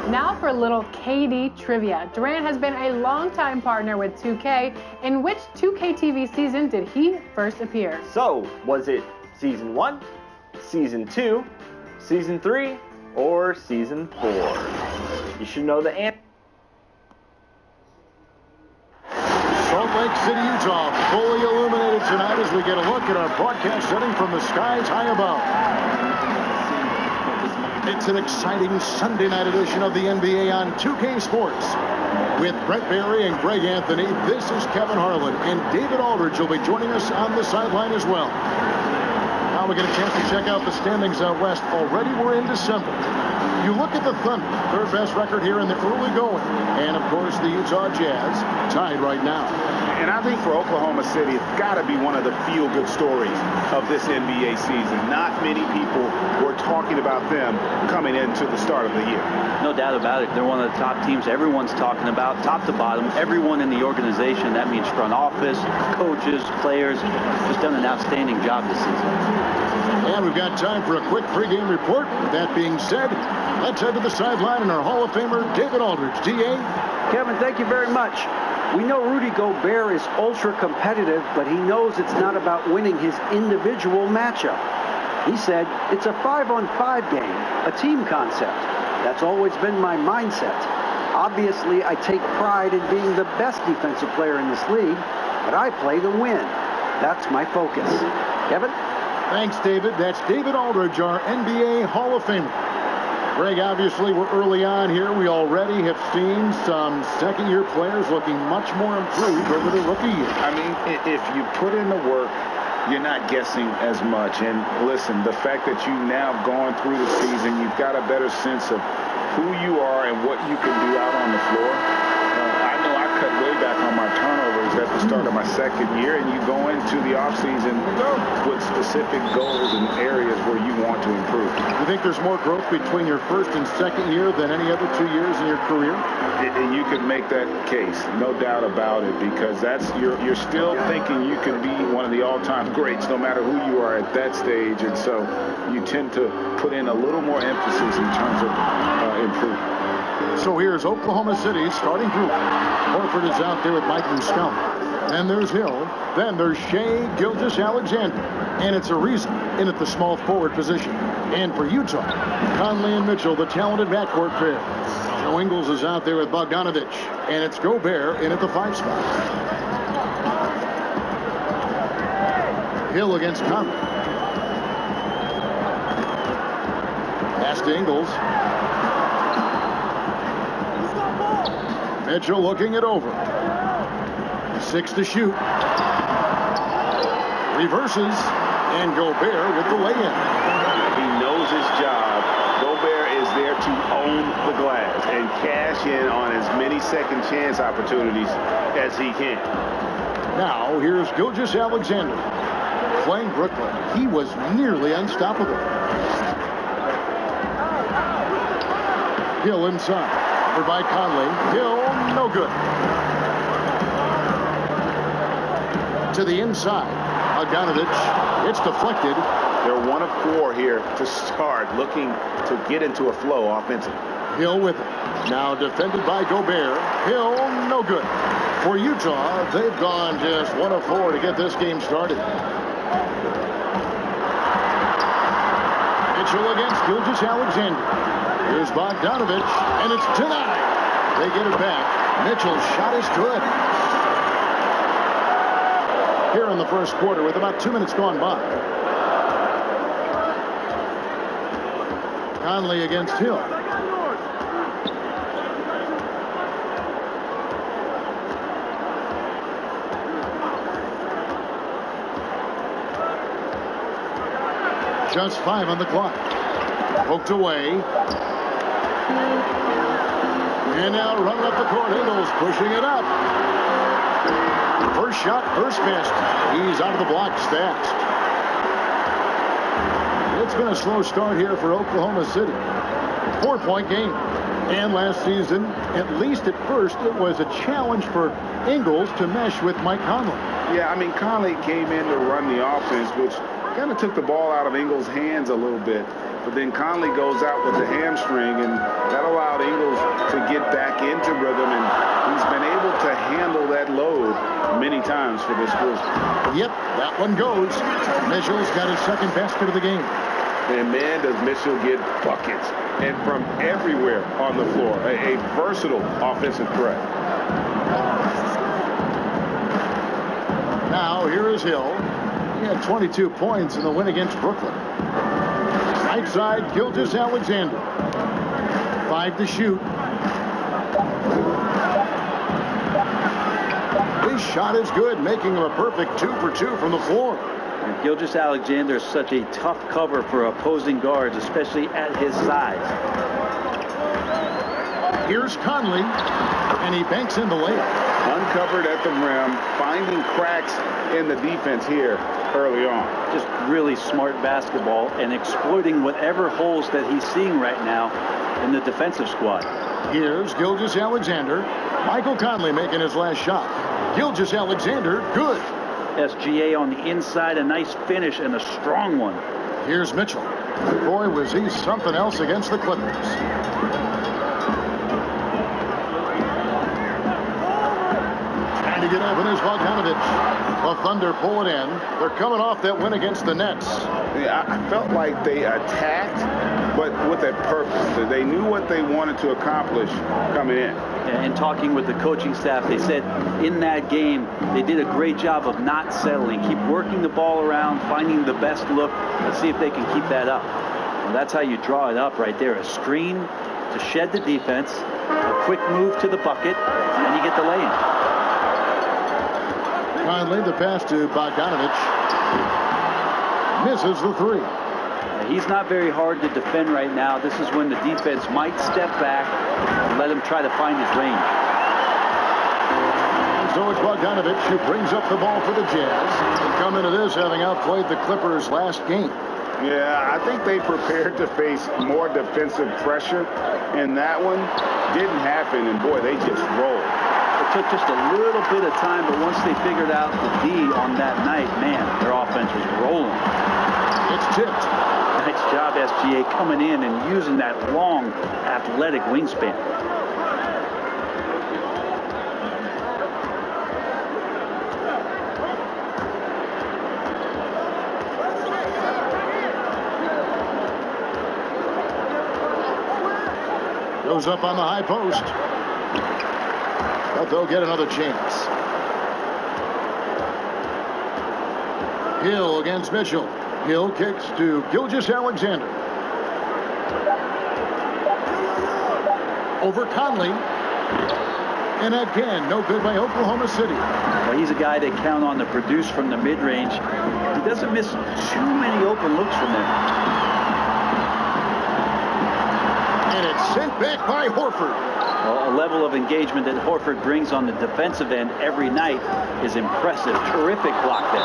Now for a little KD trivia. Durant has been a longtime partner with 2K. In which 2K TV season did he first appear? So, was it Season 1, Season 2, Season 3, or Season 4? You should know the answer. Salt Lake City, Utah, fully illuminated tonight as we get a look at our broadcast setting from the skies high above. It's an exciting Sunday night edition of the NBA on 2K Sports. With Brett Barry and Greg Anthony, this is Kevin Harlan, and David Aldridge will be joining us on the sideline as well. Now we get a chance to check out the standings out west. Already we're in December. You look at the Thunder, their best record here in the early going. And, of course, the Utah Jazz tied right now. And I think for Oklahoma City, it's got to be one of the feel-good stories of this NBA season. Not many people were talking about them coming into the start of the year. No doubt about it. They're one of the top teams everyone's talking about, top to bottom. Everyone in the organization, that means front office, coaches, players, just done an outstanding job this season. And we've got time for a quick pregame report. With that being said, let's head to the sideline and our Hall of Famer, David Aldridge. D.A. Kevin, thank you very much. We know Rudy Gobert is ultra competitive, but he knows it's not about winning his individual matchup. He said, it's a 5-on-5 game, a team concept. That's always been my mindset. Obviously, I take pride in being the best defensive player in this league, but I play to win. That's my focus. Kevin? Thanks, David. That's David Aldridge, our NBA Hall of Famer. Greg, obviously, we're early on here. We already have seen some second-year players looking much more improved over the rookie year. I mean, if you put in the work, you're not guessing as much. And listen, the fact that you've now gone through the season, you've got a better sense of who you are and what you can do out on the floor. I know I cut way back on my turnovers at the start of my second year, and you go into the offseason with specific goals and areas where you want to improve. You think there's more growth between your first and second year than any other 2 years in your career? You could make that case, no doubt about it, because you're still thinking you can be one of the all-time greats no matter who you are at that stage, and so you tend to put in a little more emphasis in terms of improvement. So here's Oklahoma City starting group. Horford is out there with Mike Muscala. Then there's Hill. Then there's Shea Gilgeous-Alexander. And it's Ariza in at the small forward position. And for Utah, Conley and Mitchell, the talented backcourt pair. Joe Ingles is out there with Bogdanovich. And it's Gobert in at the 5 spot. Hill against Conley. Pass to Ingles. Mitchell looking it over. 6 to shoot. Reverses. And Gobert with the lay-in. He knows his job. Gobert is there to own the glass and cash in on as many second chance opportunities as he can. Now, here's Gilgeous-Alexander. Playing Brooklyn. He was nearly unstoppable. Hill inside. Covered by Conley. Hill, no good. To the inside. Bogdanovich. It's deflected. They're 1 of 4 here to start, looking to get into a flow offensively. Hill with it. Now defended by Gobert. Hill, no good. For Utah, they've gone just 1 of 4 to get this game started. Mitchell against Gilgeous-Alexander. Here's Bogdanovich, and it's denied. They get it back. Mitchell's shot is good. Here in the first quarter with about 2 minutes gone by. Conley against Hill. Just 5 on the clock. Poked away. And now running up the court, Ingles pushing it up. First shot, first miss. He's out of the blocks fast. It's been a slow start here for Oklahoma City. 4-point game. And last season, at least at first, it was a challenge for Ingles to mesh with Mike Conley. Yeah, I mean, Conley came in to run the offense, which kind of took the ball out of Ingles' hands a little bit. But then Conley goes out with the hamstring, and that allowed Ingles to get back into rhythm, and he's been able to handle that load many times for this Grizzlies. Yep, that one goes. Mitchell's got his second basket of the game. And man, does Mitchell get buckets, and from everywhere on the floor. A versatile offensive threat. Now here is Hill. He had 22 points in the win against Brooklyn. Right side, Gilgeous-Alexander. 5 to shoot. His shot is good, making him a perfect 2 for 2 from the floor. And Gilgeous-Alexander is such a tough cover for opposing guards, especially at his size. Here's Conley, and he banks in the layup. Uncovered at the rim, finding cracks in the defense here early on. Just really smart basketball and exploiting whatever holes that he's seeing right now in the defensive squad. Here's Gilgeous-Alexander. Michael Conley making his last shot. Gilgeous-Alexander, good. SGA on the inside, a nice finish and a strong one. Here's Mitchell. Boy, was he something else against the Clippers. Trying to get open is Bogdanovich. The Thunder pull it in. They're coming off that win against the Nets. Yeah, I felt like they attacked, but with a purpose. They knew what they wanted to accomplish coming in. And talking with the coaching staff, they said in that game they did a great job of not settling. Keep working the ball around, finding the best look, and see if they can keep that up. Well, that's how you draw it up right there. A screen to shed the defense, a quick move to the bucket, and you get the lay-in. Conley, the pass to Bogdanovich. Misses the 3. He's not very hard to defend right now. This is when the defense might step back and let him try to find his range. So it's Bogdanovich who brings up the ball for the Jazz. They come into this having outplayed the Clippers last game. Yeah, I think they prepared to face more defensive pressure, and that one didn't happen, and boy, they just rolled. It took just a little bit of time, but once they figured out the D on that night, man, their offense was rolling. It's tipped. Nice job, SGA, coming in and using that long, athletic wingspan. Goes up on the high post. But they'll get another chance. Hill against Mitchell. Hill kicks to Gilgeous-Alexander. Over Conley. And again, no good by Oklahoma City. Well, he's a guy they count on to produce from the mid-range. He doesn't miss too many open looks from there. And it's sent back by Horford. Well, a level of engagement that Horford brings on the defensive end every night is impressive. Terrific block there.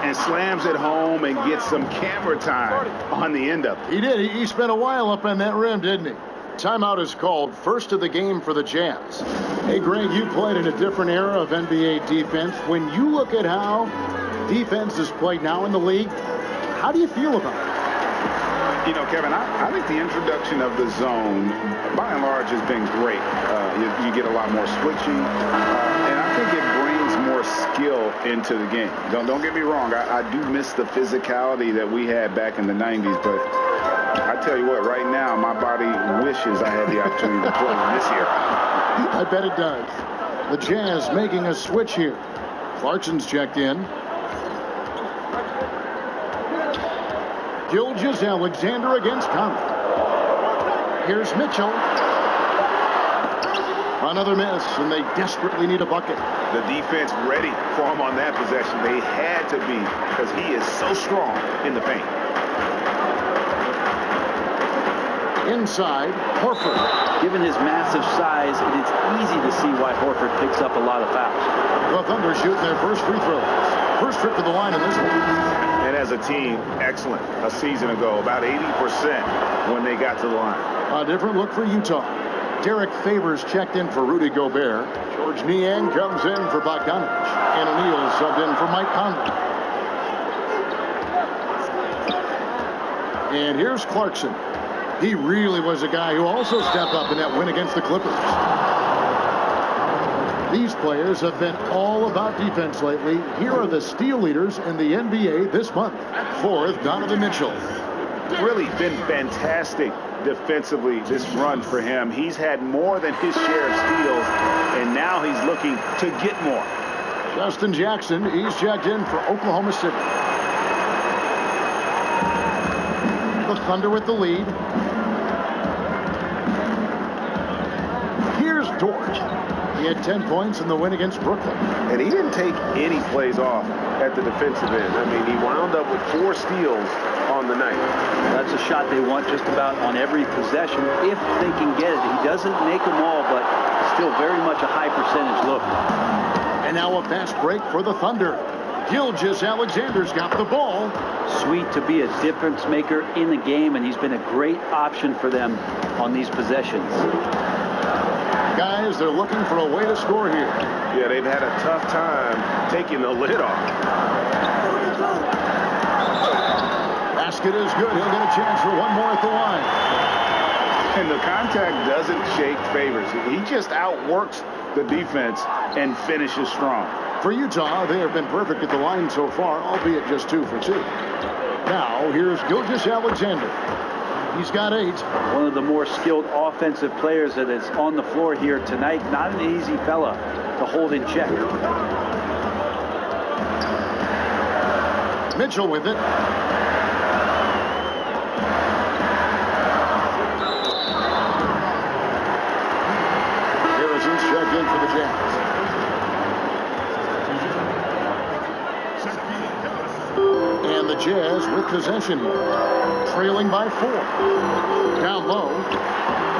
And slams it home and gets some camera time on the end of it. He did. He spent a while up on that rim, didn't he? Timeout is called. First of the game for the Jazz. Hey, Greg, you played in a different era of NBA defense. When you look at how defense is played now in the league, how do you feel about it? You know, Kevin, I think the introduction of the zone, by and large, has been great. You get a lot more switching, and I think it brings more skill into the game. Don't get me wrong. I do miss the physicality that we had back in the 90s, but I tell you what, right now, my body wishes I had the opportunity to play this year. I bet it does. The Jazz making a switch here. Clarkson's checked in. Gilgeous-Alexander against Conley. Here's Mitchell. Another miss, and they desperately need a bucket. The defense ready for him on that possession. They had to be, because he is so strong in the paint. Inside, Horford. Given his massive size, it is easy to see why Horford picks up a lot of fouls. The Thunder shooting their first free throws. First trip to the line in this one. And as a team, excellent. A season ago, about 80% when they got to the line. A different look for Utah. Derek Favors checked in for Rudy Gobert. George Niang comes in for Bogdanovich. And O'Neal subbed in for Mike Conley. And here's Clarkson. He really was a guy who also stepped up in that win against the Clippers. These players have been all about defense lately. Here are the steal leaders in the NBA this month. Fourth, Donovan Mitchell. Really been fantastic defensively this run for him. He's had more than his share of steals, and now he's looking to get more. Justin Jackson, he's checked in for Oklahoma City. The Thunder with the lead. Here's Dort. He had 10 points in the win against Brooklyn. And he didn't take any plays off at the defensive end. I mean, he wound up with 4 steals on the night. That's a shot they want just about on every possession if they can get it. He doesn't make them all, but still very much a high percentage look. And now a fast break for the Thunder. Gilgeous-Alexander's got the ball. Sweet to be a difference maker in the game, and he's been a great option for them on these possessions. Guys, they're looking for a way to score here. Yeah, they've had a tough time taking the lid off. Basket is good. He'll get a chance for one more at the line. And the contact doesn't shake Favors. He just outworks the defense and finishes strong. For Utah, they have been perfect at the line so far, albeit just 2 for 2. Now, here's Gilgeous-Alexander. He's got 8. One of the more skilled offensive players that is on the floor here tonight. Not an easy fella to hold in check. Mitchell with it. Harrison's checked in for the Jazz. And the Jazz with possession here. Trailing by 4. Down low.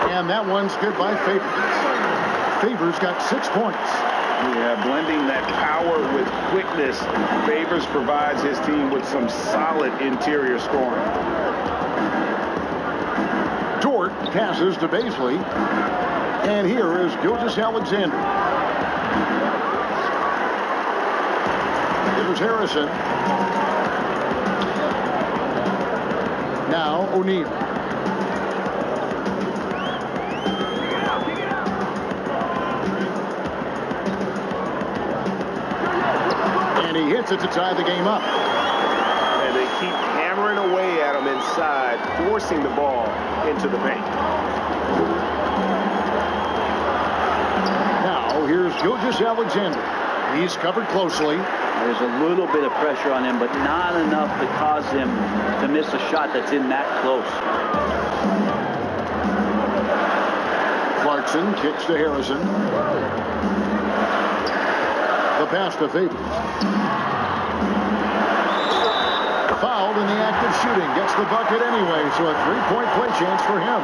And that one's good by Favors. Favors got 6 points. Yeah, blending that power with quickness. Favors provides his team with some solid interior scoring. Dort passes to Baisley. And here is Gilgeous-Alexander. Here's Harrison. Now O'Neal. And he hits it to tie the game up. And they keep hammering away at him inside, forcing the ball into the paint. Now here's Gilgeous-Alexander. He's covered closely. There's a little bit of pressure on him, but not enough to cause him to miss a shot that's in that close. Clarkson kicks to Harrison. The pass to Favors. Fouled in the act of shooting. Gets the bucket anyway, so a 3-point play chance for him.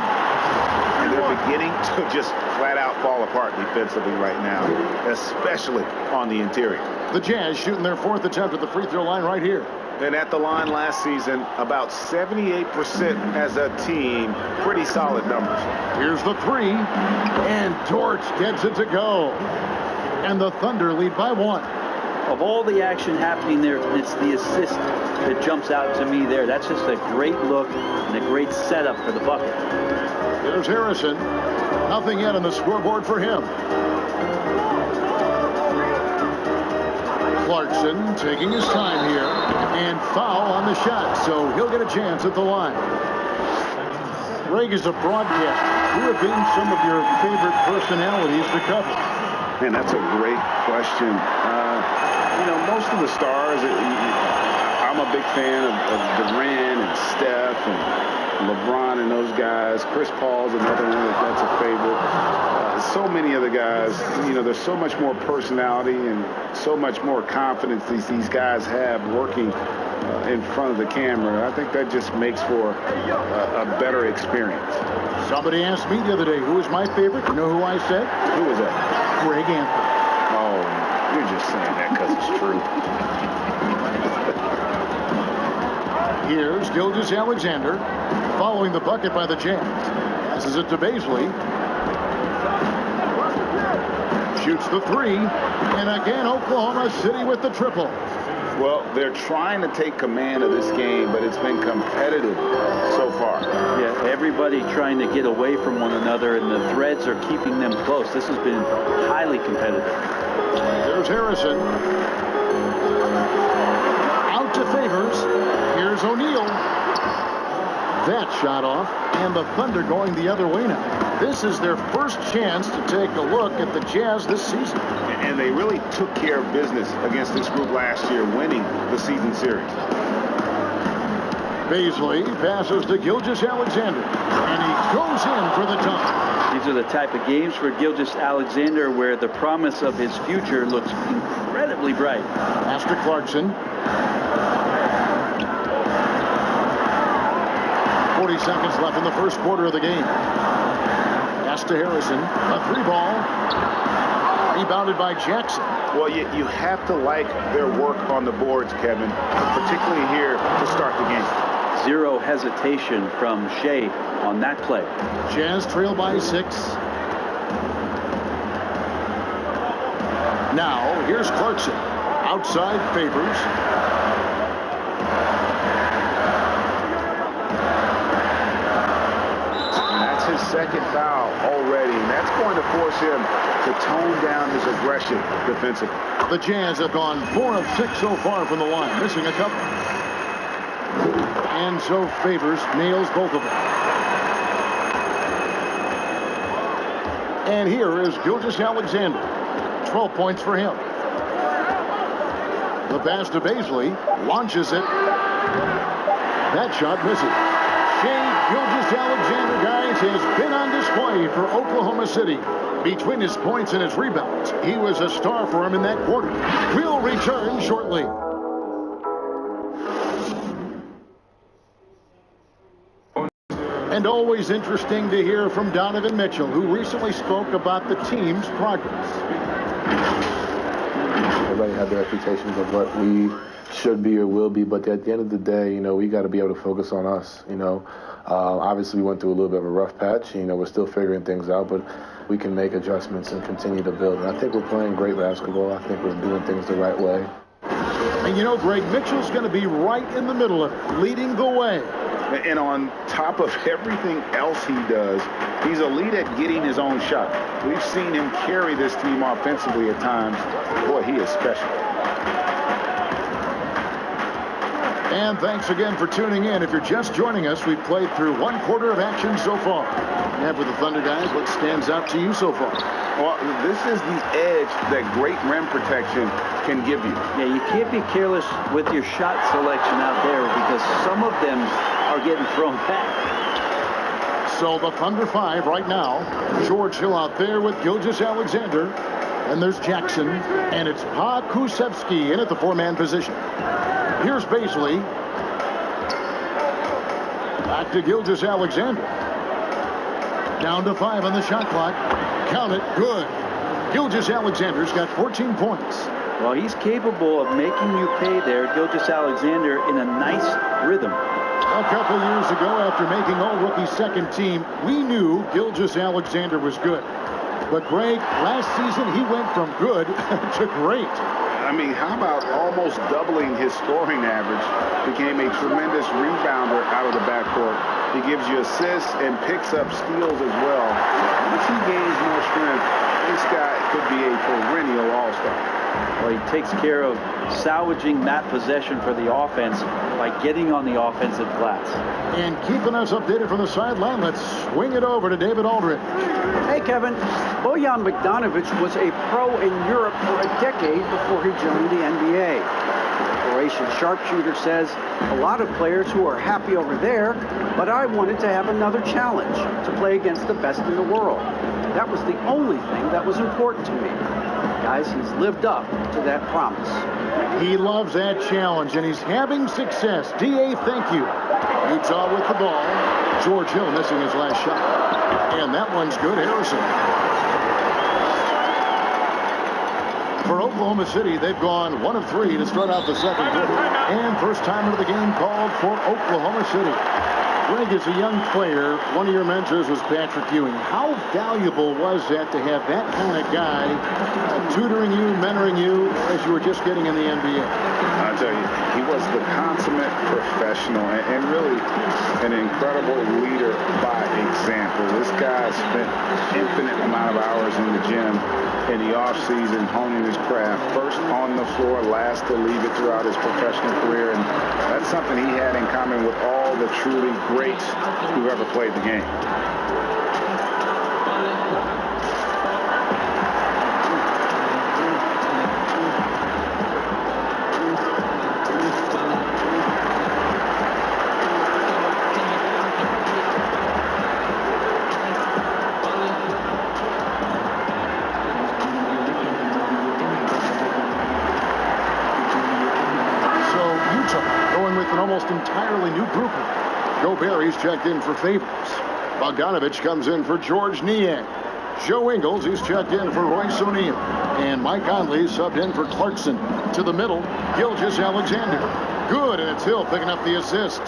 And they're beginning to just flat out fall apart defensively right now, especially on the interior. The Jazz shooting their 4th attempt at the free throw line right here. And at the line last season, about 78% as a team. Pretty solid numbers. Here's the 3. And Dort gets it to go. And the Thunder lead by 1. Of all the action happening there, it's the assist that jumps out to me there. That's just a great look and a great setup for the bucket. Here's Harrison. Nothing yet on the scoreboard for him. Clarkson taking his time here. And foul on the shot, so he'll get a chance at the line. Greg, is a broadcaster, who have been some of your favorite personalities to cover? Man, that's a great question. You know, most of the stars, I'm a big fan of Durant and Steph and LeBron and those guys. Chris Paul's another one that's a favorite. So many of the guys, you know, there's so much more personality and so much more confidence these guys have working in front of the camera. I think that just makes for a better experience. Somebody asked me the other day, who was my favorite? You know who I said? Who was that? Greg Anthony. Oh, you're just saying that because it's true. Here's Gilgeous-Alexander following the bucket by the Jazz. Passes it to Baisley. Shoots the 3. And again, Oklahoma City with the triple. Well, they're trying to take command of this game, but it's been competitive so far. Yeah, everybody trying to get away from one another, and the threads are keeping them close. This has been highly competitive. There's Harrison. Out to Favors. Here's O'Neal. That shot off, and the Thunder going the other way now. This is their first chance to take a look at the Jazz this season. And they really took care of business against this group last year, winning the season series. Baisley passes to Gilgeous-Alexander, and he goes in for the dunk. These are the type of games for Gilgeous-Alexander where the promise of his future looks incredibly bright. Pass to Clarkson. 40 seconds left in the first quarter of the game. Pass to Harrison. A 3-ball. Rebounded by Jackson. Well, you have to like their work on the boards, Kevin, particularly here to start the game. Zero hesitation from Shea on that play. Jazz trail by 6. Now, here's Clarkson. Outside Favors. His second foul already, and that's going to force him to tone down his aggression defensively. The Jazz have gone 4 of 6 so far from the line, missing a couple. And so Favors nails both of them. And here is Gilgeous-Alexander. 12 points for him. The pass to Baisley, launches it. That shot misses. Shea Gilgeous-Alexander, guys, has been on display for Oklahoma City. Between his points and his rebounds, he was a star for him in that quarter. We'll return shortly. And always interesting to hear from Donovan Mitchell, who recently spoke about the team's progress. Everybody had their expectations of what we should be or will be, but at the end of the day, you know, we got to be able to focus on us. You know, obviously we went through a little bit of a rough patch. You know, we're still figuring things out, but we can make adjustments and continue to build. And I think we're playing great basketball. I think we're doing things the right way. And you know, Greg, Mitchell's going to be right in the middle of it, leading the way. And on top of everything else he does, he's elite at getting his own shot. We've seen him carry this team offensively at times. Boy, he is special. And thanks again for tuning in. If you're just joining us, we've played through 1 quarter of action so far. And for the Thunder guys, what stands out to you so far? Well, this is the edge that great rim protection can give you. Yeah, you can't be careless with your shot selection out there because some of them are getting thrown back. So the Thunder 5 right now. George Hill out there with Gilgeous-Alexander. And there's Jackson. And it's Pa Kusevsky in at the 4-man position. Here's Baisley. Back to Gilgeous-Alexander. Down to 5 on the shot clock. Count it. Good. Gilgeous-Alexander's got 14 points. Well, he's capable of making you pay there, Gilgeous-Alexander, in a nice rhythm. A couple years ago, after making All-Rookie second team, we knew Gilgeous-Alexander was good. But, Greg, last season he went from good to great. I mean, how about almost doubling his scoring average? Became a tremendous rebounder out of the backcourt. He gives you assists and picks up steals as well. Once he gains more strength, this guy could be a perennial all-star. Well, he takes care of salvaging that possession for the offense by getting on the offensive glass. And keeping us updated from the sideline, let's swing it over to David Aldridge. Hey, Kevin. Bojan Bogdanovic was a pro in Europe for a decade before he joined the NBA. The Croatian sharpshooter says, a lot of players who are happy over there, but I wanted to have another challenge, to play against the best in the world. That was the only thing that was important to me. Guys, he's lived up to that promise. He loves that challenge, and he's having success. D.A., thank you. Utah with the ball. George Hill missing his last shot. And that one's good. Harrison. For Oklahoma City, they've gone 1 of 3 to start out the second quarter. And first time of the game called for Oklahoma City. Greg, as a young player, one of your mentors was Patrick Ewing. How valuable was that to have that kind of guy tutoring you, mentoring you as you were just getting in the NBA? I'll tell you, he was the consummate professional and really an incredible leader by example. This guy spent infinite amount of hours in the gym in the off-season honing his craft, first on the floor, last to leave it throughout his professional career, and that's something he had in common with all the truly greats who ever played the game. Entirely new grouping. Gobert, he's checked in for Favors. Bogdanovich comes in for George Niang. Joe Ingles, he's checked in for Royce O'Neal. And Mike Conley subbed in for Clarkson. To the middle, Gilgeous-Alexander. Good, and it's Hill picking up the assist.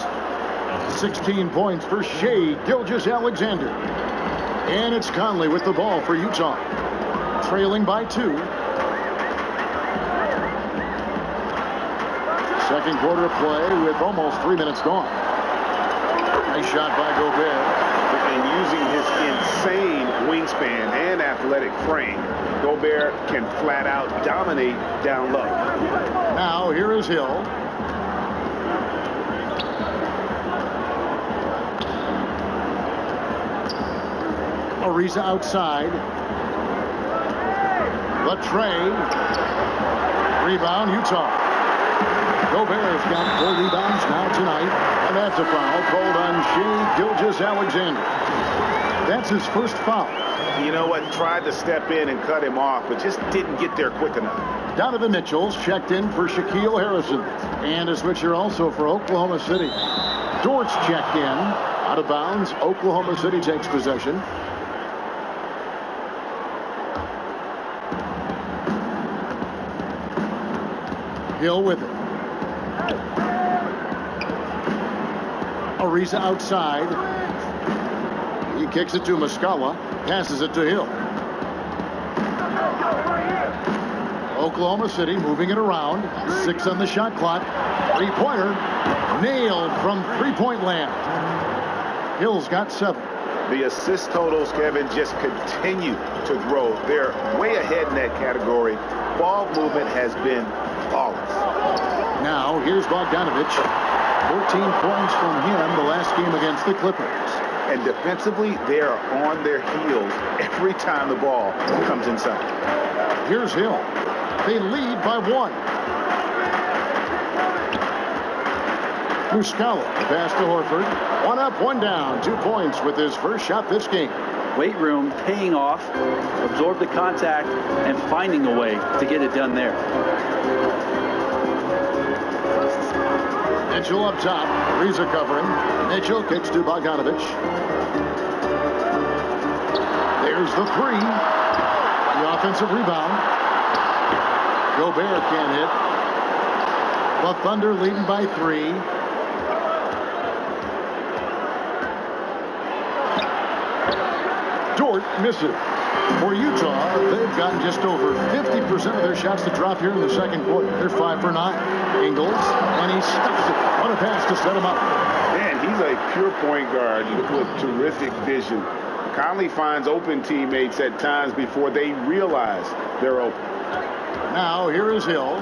16 points for Shea Gilgeous-Alexander. And it's Conley with the ball for Utah. Trailing by 2. Second quarter of play with almost 3 minutes gone. Nice shot by Gobert. And using his insane wingspan and athletic frame, Gobert can flat out dominate down low. Now here is Hill. Ariza outside. Latrey. Rebound, Utah. Gobert's got 4 rebounds now tonight, and that's a foul called on Shea Gilgeous-Alexander. That's his first foul. You know what? Tried to step in and cut him off, but just didn't get there quick enough. Donovan Mitchell's checked in for Shaquille Harrison, and a switcher also for Oklahoma City. Dort's checked in, out of bounds. Oklahoma City takes possession. Hill with it. Ariza outside. He kicks it to Muscala. Passes it to Hill. Oklahoma City moving it around. 6 on the shot clock. 3-pointer. Nailed from 3-point land. Hill's got 7. The assist totals, Kevin, just continue to grow. They're way ahead in that category. Ball movement has been flawless. Now, here's Bogdanovich. 14 points from him the last game against the Clippers. And defensively, they are on their heels every time the ball comes inside. Here's Hill. They lead by 1. Muscala, the pass to Horford. 1 up, 1 down. 2 points with his first shot this game. Weight room paying off, absorb the contact, and finding a way to get it done there. Mitchell up top. Ariza covering. Mitchell kicks to Bogdanovich. There's the 3. The offensive rebound. Gobert can't hit. The Thunder leading by 3. Dort misses. For Utah, they've gotten just over 50% of their shots to drop here in the second quarter. They're 5 for 9. Ingles, and he stuffs it. What a pass to set him up. Man, he's a pure point guard with terrific vision. Conley finds open teammates at times before they realize they're open. Now, here is Hill.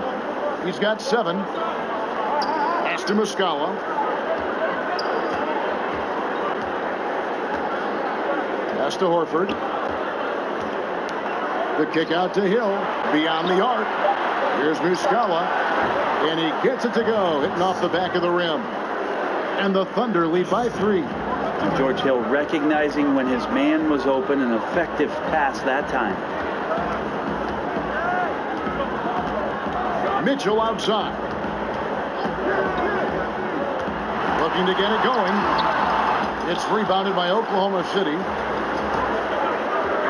He's got 7. Pass to Muscala. Pass to Horford. The kick out to Hill. Beyond the arc. Here's Muscala. And he gets it to go. Hitting off the back of the rim. And the Thunder lead by 3. George Hill recognizing when his man was open. An effective pass that time. Mitchell outside. Looking to get it going. It's rebounded by Oklahoma City.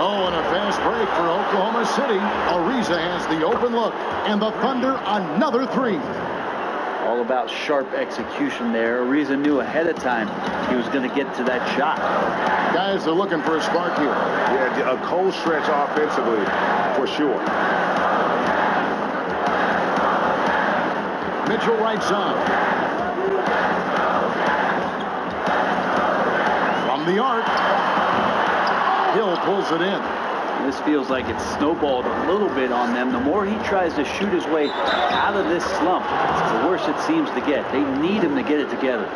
Oh, and a fast break for Oklahoma City. Ariza has the open look. And the Thunder another 3. All about sharp execution there. Ariza knew ahead of time he was going to get to that shot. Guys are looking for a spark here. Yeah, a cold stretch offensively, for sure. Mitchell right side. From the arc. Hill pulls it in. This feels like it's snowballed a little bit on them. The more he tries to shoot his way out of this slump, the worse it seems to get. They need him to get it together.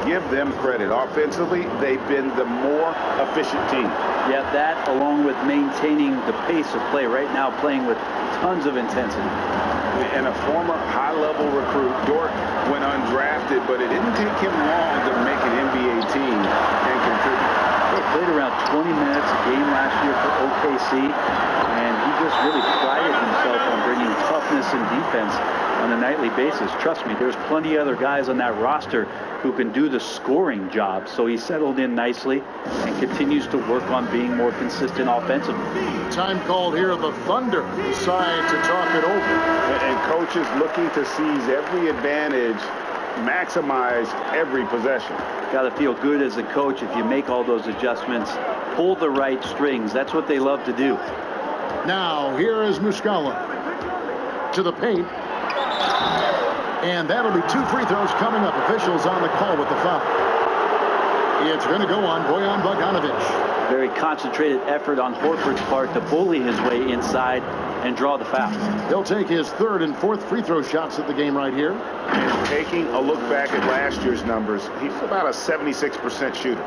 Give them credit. Offensively, they've been the more efficient team. Yeah, that along with maintaining the pace of play right now, playing with tons of intensity. And a former high-level recruit, Dort went undrafted, but it didn't take him long to make an NBA team and contribute. He played around 20 minutes a game last year for OKC, and he just really prided himself on bringing toughness and defense on a nightly basis. Trust me, there's plenty of other guys on that roster who can do the scoring job, so he settled in nicely and continues to work on being more consistent offensively. Time called here. The Thunder decide to talk it over. And coaches looking to seize every advantage, maximize every possession. Got to feel good as a coach if you make all those adjustments, pull the right strings. That's what they love to do. Now, here is Muscala to the paint. And that'll be 2 free throws coming up. Officials on the call with the foul. It's going to go on Bojan Bogdanovic. Very concentrated effort on Horford's part to bully his way inside and draw the foul. He'll take his 3rd and 4th free throw shots at the game right here. And taking a look back at last year's numbers, he's about a 76% shooter.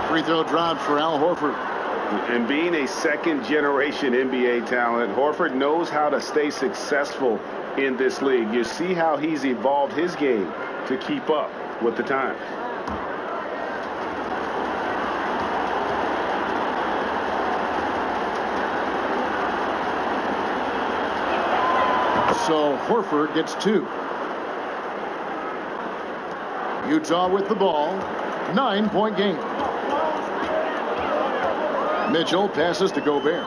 Free throw dropped for Al Horford. And being a second-generation NBA talent, Horford knows how to stay successful in this league. You see how he's evolved his game to keep up with the times. So Horford gets 2. Utah with the ball. 9-point game. Mitchell passes to Gobert.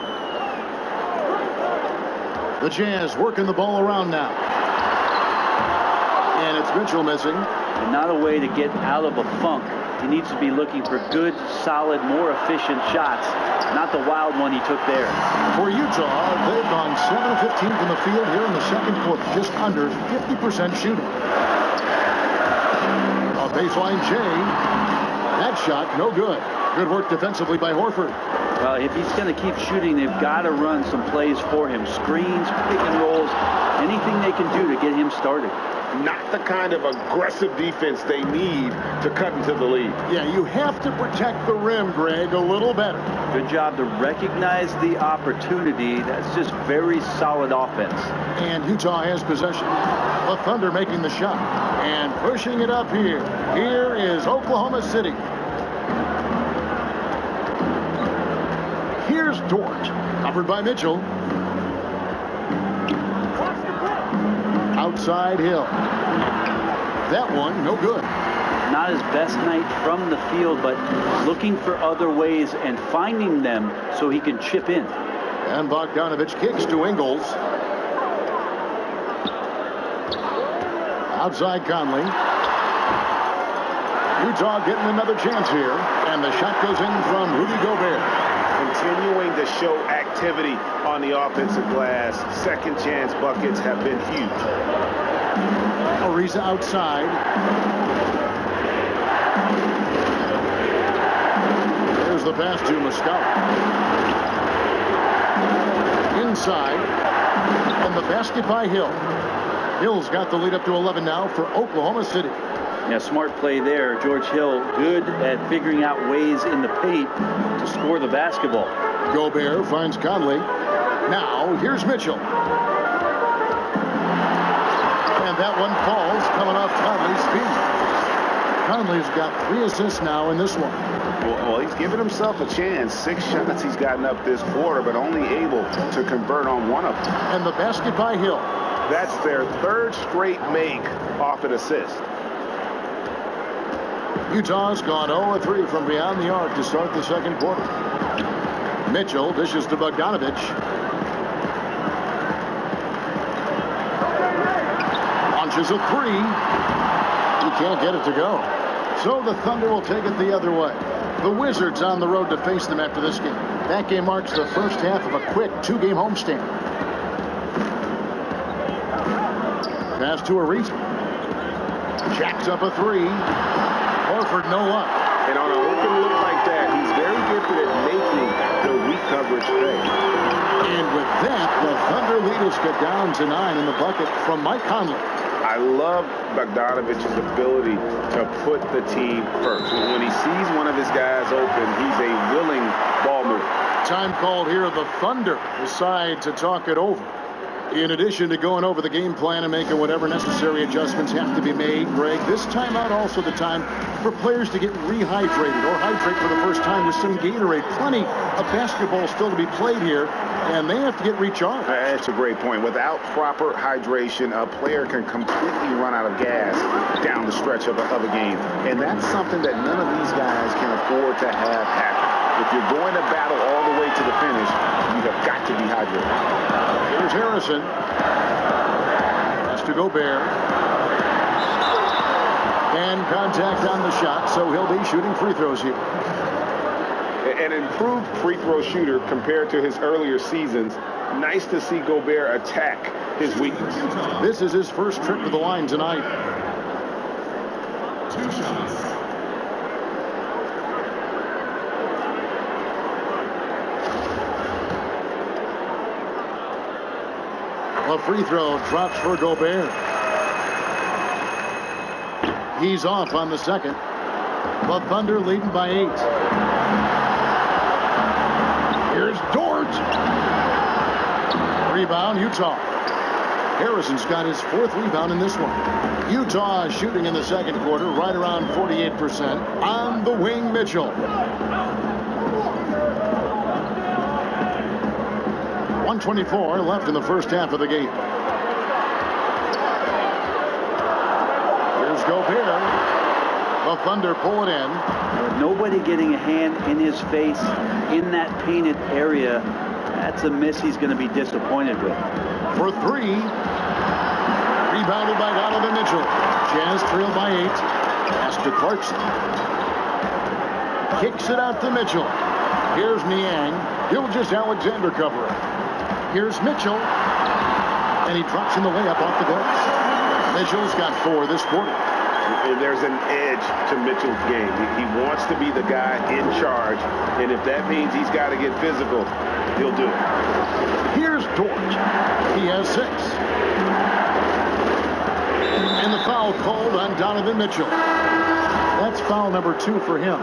The Jazz working the ball around now. And it's Mitchell missing. And not a way to get out of a funk. He needs to be looking for good, solid, more efficient shots, not the wild one he took there. For Utah, they've gone 7 of 15 from the field here in the second quarter, just under 50% shooting. A baseline J. That shot, no good. Good work defensively by Horford. Well, if he's going to keep shooting, they've got to run some plays for him. Screens, pick and rolls, anything they can do to get him started. Not the kind of aggressive defense they need to cut into the lead. Yeah, you have to protect the rim, Greg, a little better. Good job to recognize the opportunity. That's just very solid offense. And Utah has possession. The Thunder making the shot and pushing it up here. Here is Oklahoma City. Here's Dort, covered by Mitchell. Outside Hill. That one, no good. Not his best night from the field, but looking for other ways and finding them so he can chip in. And Bogdanovic kicks to Ingles. Outside Conley. Utah getting another chance here. And the shot goes in from Rudy Gobert. Continuing to show activity on the offensive glass. Second chance buckets have been huge. Ariza outside. There's the pass to Muscala. Inside. And the basket by Hill. Hill's got the lead up to 11 now for Oklahoma City. Yeah, smart play there. George Hill good at figuring out ways in the paint to score the basketball. Gobert finds Conley. Now, here's Mitchell. And that one falls, coming off Conley's feet. Conley's got 3 assists now in this one. Well, he's given himself a chance. 6 shots he's gotten up this quarter, but only able to convert on 1 of them. And the basket by Hill. That's their 3rd straight make off an assist. Utah's gone 0-3 from beyond the arc to start the second quarter. Mitchell dishes to Bogdanovich. Launches a 3. He can't get it to go. So the Thunder will take it the other way. The Wizards on the road to face them after this game. That game marks the first half of a quick 2-game homestand. Pass to Ariza. Jacks up a 3. Horford no luck. And on a open look like that, he's very gifted at making the weak coverage pay. And with that, the Thunder lead is cut down to 9 in the bucket from Mike Conley. I love Bogdanovich's ability to put the team first. When he sees one of his guys open, he's a willing ball mover. Time called here. The Thunder decide to talk it over. In addition to going over the game plan and making whatever necessary adjustments have to be made, Greg, this timeout also the time for players to get rehydrated or hydrate for the first time with some Gatorade. Plenty of basketball still to be played here, and they have to get recharged. That's a great point. Without proper hydration, a player can completely run out of gas down the stretch of a game. And that's something that none of these guys can afford to have happen. If you're going to battle all the way to the finish, you have got to be hydrated. Here's Harrison. Has to Gobert. And contact on the shot, so he'll be shooting free throws here. An improved free throw shooter compared to his earlier seasons. Nice to see Gobert attack his weakness. This is his first trip to the line tonight. 2 shots. A free throw drops for Gobert. He's off on the second. The Thunder leading by 8. Here's Dort. Rebound, Utah. Harrison's got his 4th rebound in this one. Utah is shooting in the second quarter right around 48%. On the wing, Mitchell. 1:24 left in the first half of the game. Here's Gobert. The Thunder pull it in. With nobody getting a hand in his face in that painted area, that's a miss he's going to be disappointed with. For 3. Rebounded by Donovan Mitchell. Jazz trailed by 8. Pass to Clarkson. Kicks it out to Mitchell. Here's Niang. Gilgeous-Alexander covering. Here's Mitchell. And he drops in the layup off the glass. Mitchell's got 4 this quarter. And there's an edge to Mitchell's game. He wants to be the guy in charge. And if that means he's got to get physical, he'll do it. Here's Dort. He has 6. And the foul called on Donovan Mitchell. That's foul number 2 for him.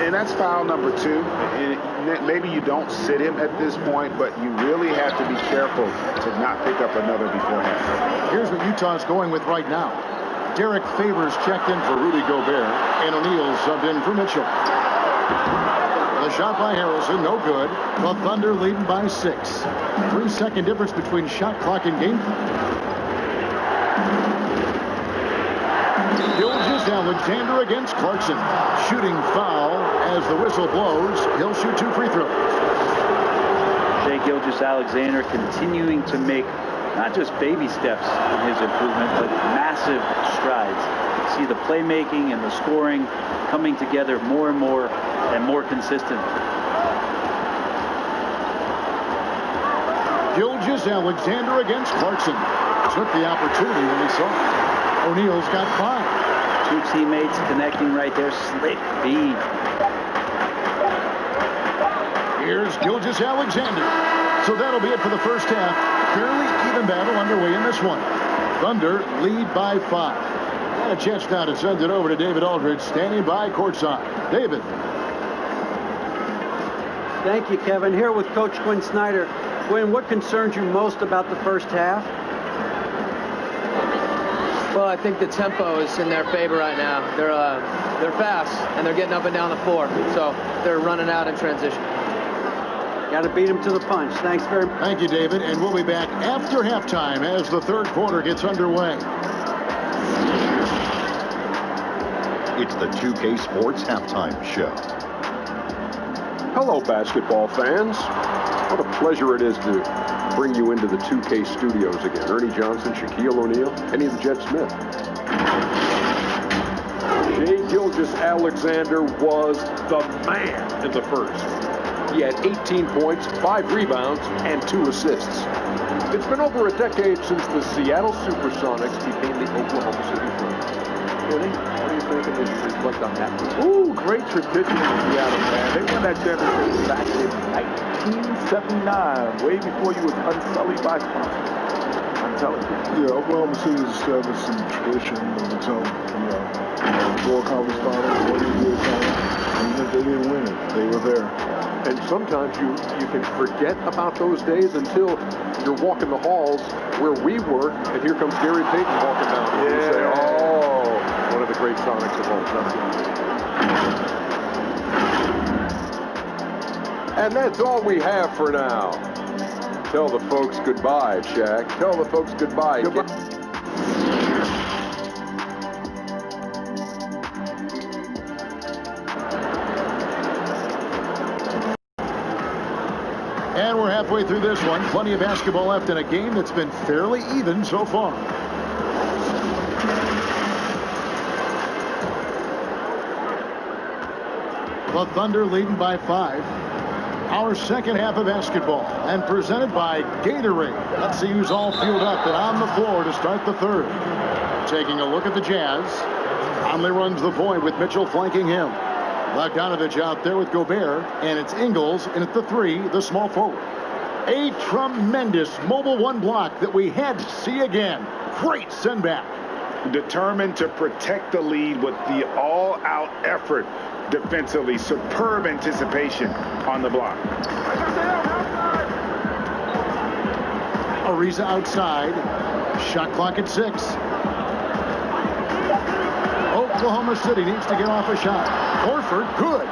And that's foul number 2. And maybe you don't sit him at this point, but you really have to be careful to not pick up another beforehand. Here's what Utah's going with right now. Derek Favors checked in for Rudy Gobert, and O'Neal subbed in for Mitchell. The shot by Harrison, no good. The Thunder leading by 6. 3-second difference between shot clock and game clock. Gilgeous-Alexander against Clarkson. Shooting foul as the whistle blows. He'll shoot 2 free throws. Shai Gilgeous-Alexander continuing to make not just baby steps in his improvement, but massive strides. See the playmaking and the scoring coming together more and more consistent. Gilgeous-Alexander against Clarkson. Took the opportunity when he saw it. O'Neal's got 5. 2 teammates connecting right there. Slick feed. Here's Gilgeous-Alexander. So that'll be it for the first half. Fairly even battle underway in this one. Thunder lead by 5. And a chance now to send it over to David Aldridge, standing by courtside. David. Thank you, Kevin. Here with Coach Quinn Snyder. Quinn, what concerns you most about the first half? Well, I think the tempo is in their favor right now. They're fast, and they're getting up and down the floor, so they're running out in transition. Got to beat them to the punch. Thanks very much. Thank you, David. And we'll be back after halftime as the third quarter gets underway. It's the 2K Sports Halftime Show. Hello, basketball fans. What a pleasure it is to bring you into the 2K studios again. Ernie Johnson, Shaquille O'Neal, Kenny the Jet Smith. Shai Gilgeous-Alexander was the man in the first. He had 18 points, 5 rebounds, and 2 assists. It's been over a decade since the Seattle Supersonics became the Oklahoma City Thunder. Kenny, what do you think as you reflect on that? Ooh, great tradition in Seattle, man. They won that championship back in 1979, way before you was unsullied by sponsors. I'm telling you. Yeah, Oklahoma City has established some tradition of its own. Four conference finals, 1 NBA finals. Even if they didn't win it, they were there. And sometimes you can forget about those days until you're walking the halls where we were, and here comes Gary Payton walking down. And you say, oh, one of the great Sonics of all time. And that's all we have for now. Tell the folks goodbye, Shaq. Tell the folks goodbye. And we're halfway through this one. Plenty of basketball left in a game that's been fairly even so far. The Thunder leading by 5. Our second half of basketball, and presented by Gatorade. Let's see who's all fueled up and on the floor to start the third. Taking a look at the Jazz. Conley runs the point with Mitchell flanking him. Bogdanovich out there with Gobert, and it's Ingles in at the 3, the small forward. A tremendous mobile 1 block that we had to see again. Great send back. Determined to protect the lead with the all-out effort defensively. Superb anticipation on the block. Ariza outside. Shot clock at 6. Oklahoma City needs to get off a shot. Horford, good.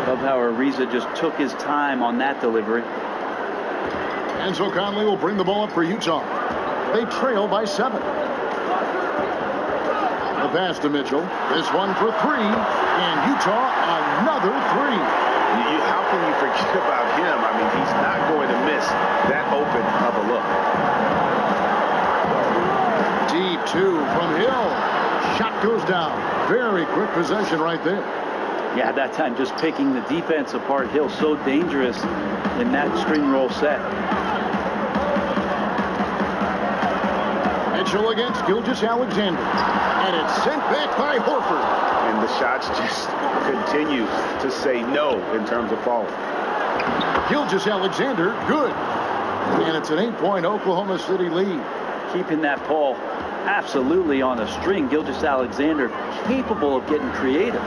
Love how Ariza just took his time on that delivery. And so Conley will bring the ball up for Utah. They trail by 7. The pass to Mitchell. This one for 3. And Utah, another 3. How can you forget about him? I mean, he's not going to miss that open of a look. Deep 2 from Hill. Shot goes down. Very quick possession right there. Yeah, that time just picking the defense apart. Hill so dangerous in that string roll set. Mitchell against Gilgeous-Alexander. And it's sent back by Horford. And the shots just continue to say no in terms of falling. Gilgeous-Alexander, good. And it's an 8-point Oklahoma City lead. Keeping that ball absolutely on a string. Gilgeous-Alexander capable of getting creative.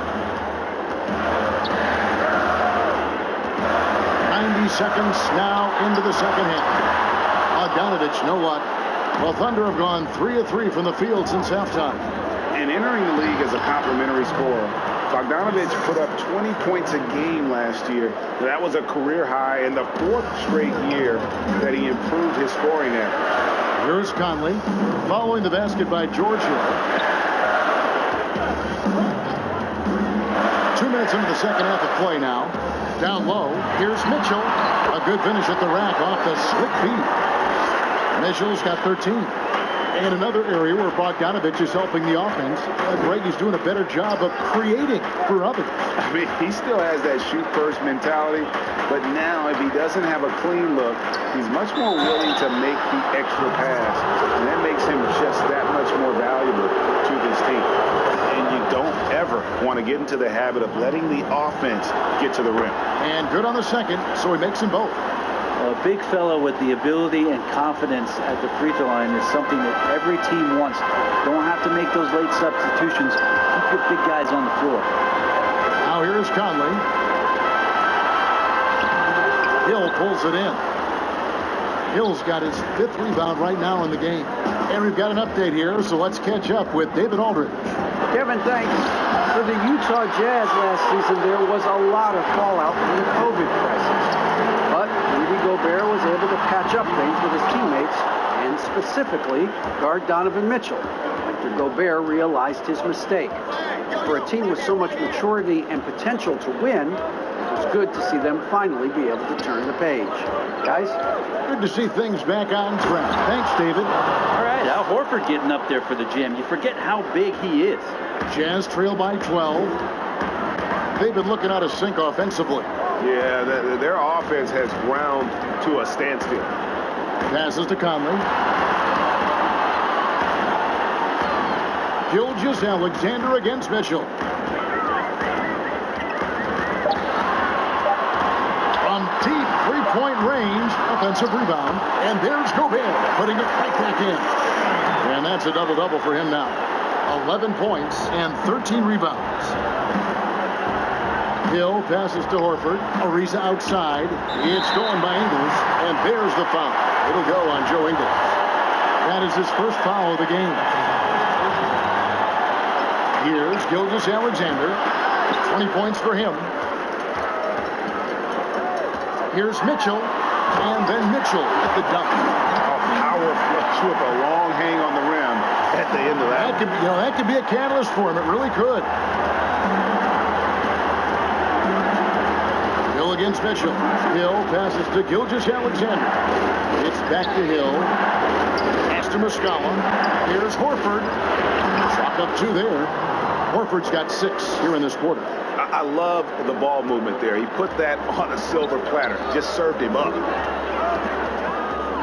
90 seconds now into the second half. Bogdanovich, no luck. Well, Thunder have gone 3 of 3 from the field since halftime. And entering the league as a complimentary scorer, Bogdanovich put up 20 points a game last year. That was a career high in the 4th straight year that he improved his scoring average. Here's Conley, following the basket by George Hill. 2 minutes into the second half of play now. Down low, here's Mitchell. A good finish at the rack off the slick feed. Mitchell's got 13. And another area where Bogdanovich is helping the offense. Greg is doing a better job of creating for others. I mean, he still has that shoot-first mentality, but now if he doesn't have a clean look, he's much more willing to make the extra pass, and that makes him just that much more valuable to this team. And you don't ever want to get into the habit of letting the offense get to the rim. And good on the second, so he makes them both. A big fellow with the ability and confidence at the free throw line is something that every team wants. Don't have to make those late substitutions. Keep your big guys on the floor. Now here's Conley. Hill pulls it in. Hill's got his 5th rebound right now in the game. And we've got an update here, so let's catch up with David Aldridge. Kevin, thanks. For the Utah Jazz last season, there was a lot of fallout from the COVID crisis. But Rudy Gobert was able to patch up things with his teammates, and specifically guard Donovan Mitchell, after Gobert realized his mistake. For a team with so much maturity and potential to win, it was good to see them finally be able to turn the page. Guys? Good to see things back on track. Thanks, David. All right, Al Horford getting up there for the Jam. You forget how big he is. Jazz trail by 12. They've been looking out of sync offensively. Yeah, their offense has ground to a standstill. Passes to Conley. Gilgeous Alexander against Mitchell. From deep three-point range, offensive rebound. And there's Gobert putting it right back in. And that's a double-double for him now. 11 points and 13 rebounds. Hill passes to Horford. Ariza outside. It's going by Ingles. And there's the foul. It'll go on Joe Ingles. That is his first foul of the game. Here's Gilgeous Alexander. 20 points for him. Here's Mitchell. And then Mitchell at the dunk. A power flush with a long hang on the rim at the end of that. That could be a catalyst for him. It really could. Hill against Mitchell. Hill passes to Gilgeous Alexander. It's back to Hill. Pass to Muscala. Here's Horford. Chalk up 2 there. Horford's got 6 here in this quarter. I love the ball movement there. He put that on a silver platter. Just served him up.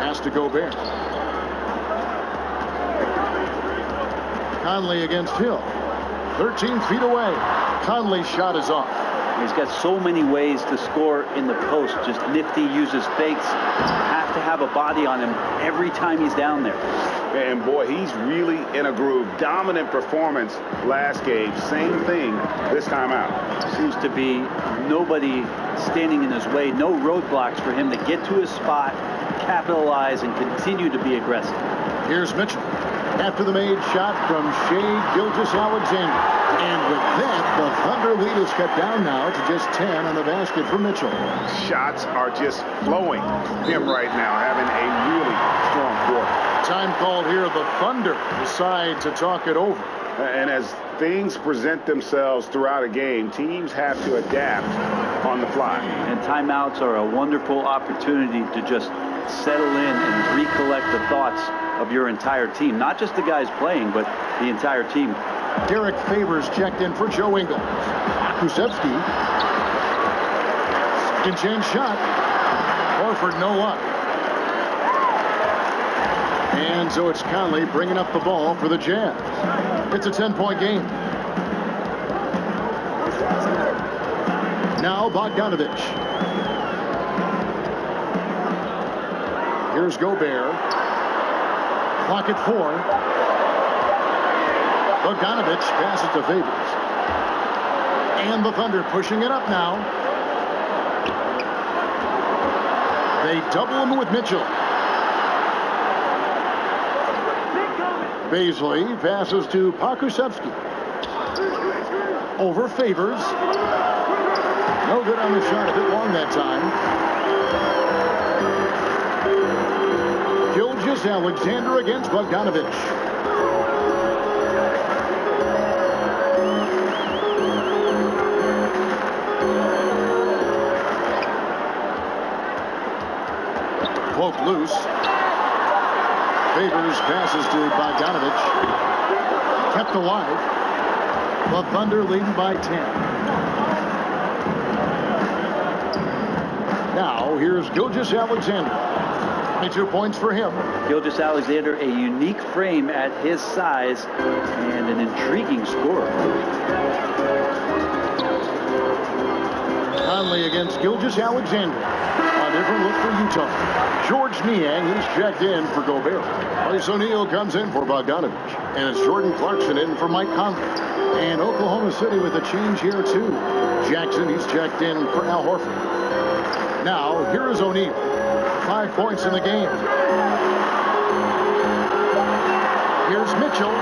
Pass to Gobert. Conley against Hill. 13 feet away. Conley's shot is off. He's got so many ways to score in the post. Just nifty, uses fakes. Have to have a body on him every time he's down there. And boy, he's really in a groove. Dominant performance last game. Same thing this time out. Seems to be nobody standing in his way. No roadblocks for him to get to his spot, capitalize, and continue to be aggressive. Here's Mitchell. After the made shot from Shea Gilgeous-Alexander. And with that, the Thunder lead is cut down now to just 10 on the basket for Mitchell. Shots are just flowing him right now, having a really strong quarter. Time called here. The Thunder decide to talk it over. And as things present themselves throughout a game, teams have to adapt on the fly. And timeouts are a wonderful opportunity to just settle in and recollect the thoughts of your entire team. Not just the guys playing, but the entire team. Derek Favors checked in for Joe Ingles. Kusevsky. Second chance shot. Horford no luck. And so it's Conley bringing up the ball for the Jazz. It's a 10-point game. Now Bogdanovich. Here's Gobert. Clock at 4. Bogdanovich passes to Favors. And the Thunder pushing it up now. They double him with Mitchell. Baisley passes to Pokusevski. Over Favors. No good on the shot, a bit long that time. Gilgeous-Alexander against Bogdanovich. Cloak loose. Favors passes to Bogdanovich. Kept alive. The Thunder leading by 10. Now here's Gilgeous-Alexander. 22 points for him. Gilgeous-Alexander, a unique frame at his size and an intriguing scorer. Conley against Gilgeous-Alexander. A different look for Utah. George Niang, he's checked in for Gobert. Bryce O'Neal comes in for Bogdanovich. And it's Jordan Clarkson in for Mike Conley. And Oklahoma City with a change here, too. Jackson, he's checked in for Al Horford. Now, here is O'Neal. 5 points in the game. Here's Mitchell.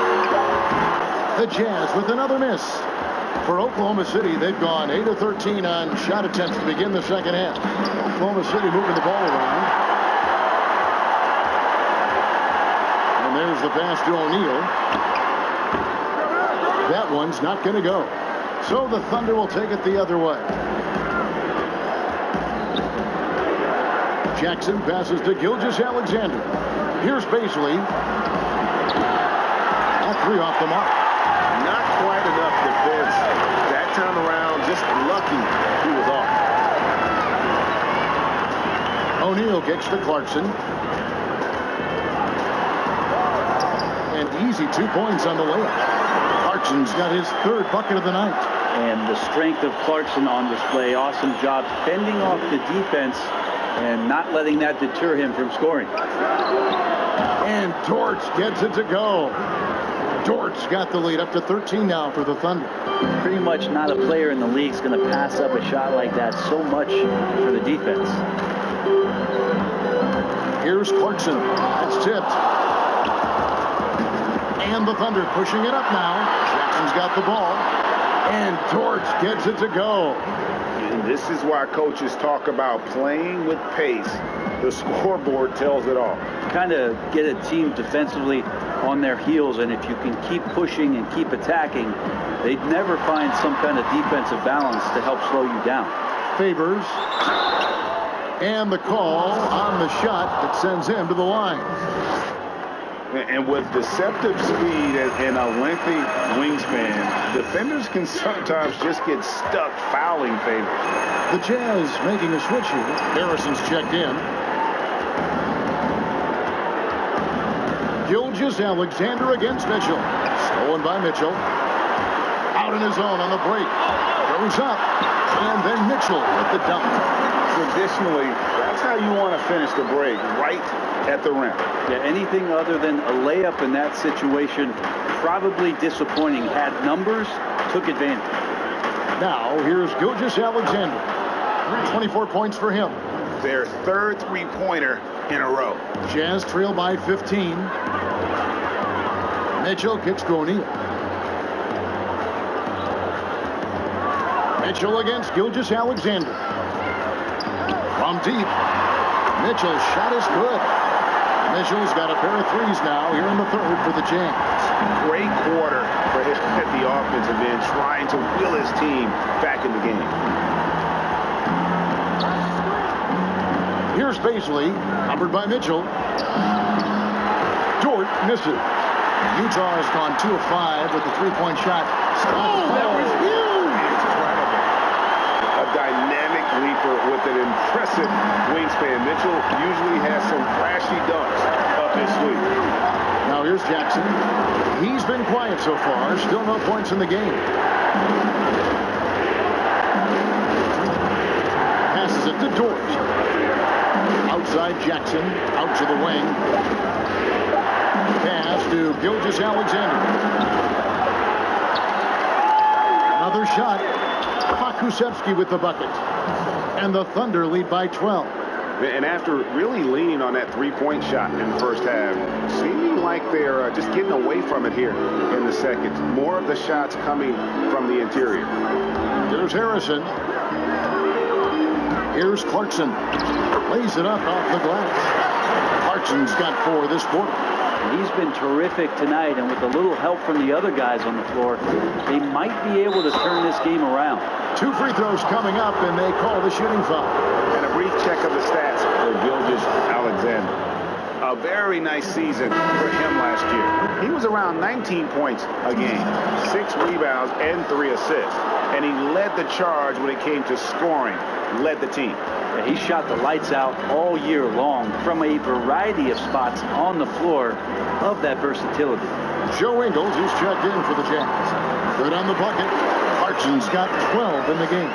The Jazz with another miss. For Oklahoma City, they've gone 8 of 13 on shot attempts to begin the second half. Oklahoma City moving the ball around. And there's the pass to O'Neal. That one's not going to go. So the Thunder will take it the other way. Jackson passes to Gilgeous-Alexander. Here's Baisley. That three off the mark. Not quite enough defense. That time around, just lucky he was off. O'Neal kicks to Clarkson. And easy 2 points on the layup. Clarkson's got his third bucket of the night. And the strength of Clarkson on display. Awesome job fending off the defense and not letting that deter him from scoring. And Dortch gets it to go. Dortch got the lead up to 13 now for the Thunder. Pretty much not a player in the league is going to pass up a shot like that so much for the defense. Here's Clarkson. That's tipped. And the Thunder pushing it up now. Jackson's got the ball. And Dortch gets it to go. And this is why coaches talk about playing with pace. The scoreboard tells it all. Kind of get a team defensively on their heels, and if you can keep pushing and keep attacking, they'd never find some kind of defensive balance to help slow you down. Favors. And the call on the shot that sends him to the line. And with deceptive speed and a lengthy wingspan, defenders can sometimes just get stuck fouling Favors. The Jazz making a switch here. Harrison's checked in. Gilgeous-Alexander against Mitchell. Stolen by Mitchell. Out in his own on the break. Goes up. And then Mitchell with the dunk. Traditionally, that's how you want to finish the break, right at the rim. Yeah, anything other than a layup in that situation, probably disappointing. Had numbers, took advantage. Now, here's Gilgeous-Alexander. 24 points for him. Their third three-pointer in a row. Jazz trail by 15. Mitchell kicks to O'Neal. Mitchell against Gilgeous-Alexander. From deep. Mitchell's shot is good. Mitchell's got a pair of threes now here in the third for the Jazz. Great quarter for him at the offensive end, trying to will his team back in the game. Here's Baisley, covered by Mitchell. Dort misses. Utah has gone 2 of 5 with the three-point shot. That was huge! Incredible. A dynamic leaper with an impressive wingspan. Mitchell usually has some flashy dunks up his sleeve. Now here's Jackson. He's been quiet so far. Still no points in the game. Passes it to Dort. Outside Jackson. Out to the wing. Pass to Gilgeous-Alexander. Another shot. Pakusevsky with the bucket. And the Thunder lead by 12. And after really leaning on that three-point shot in the first half, seeming like they're just getting away from it here in the second. More of the shots coming from the interior. Here's Harrison. Here's Clarkson. Lays it up off the glass. Clarkson's got 4 this quarter. He's been terrific tonight, and with a little help from the other guys on the floor, they might be able to turn this game around. 2 free throws coming up, and they call the shooting foul. And a brief check of the stats for Gilgeous-Alexander. A very nice season for him last year. He was around 19 points a game, 6 rebounds, and 3 assists. And he led the charge when it came to scoring, led the team. Yeah, he shot the lights out all year long from a variety of spots on the floor of that versatility. Joe Ingles is checked in for the Jazz. Good on the bucket. Clarkson's got 12 in the game.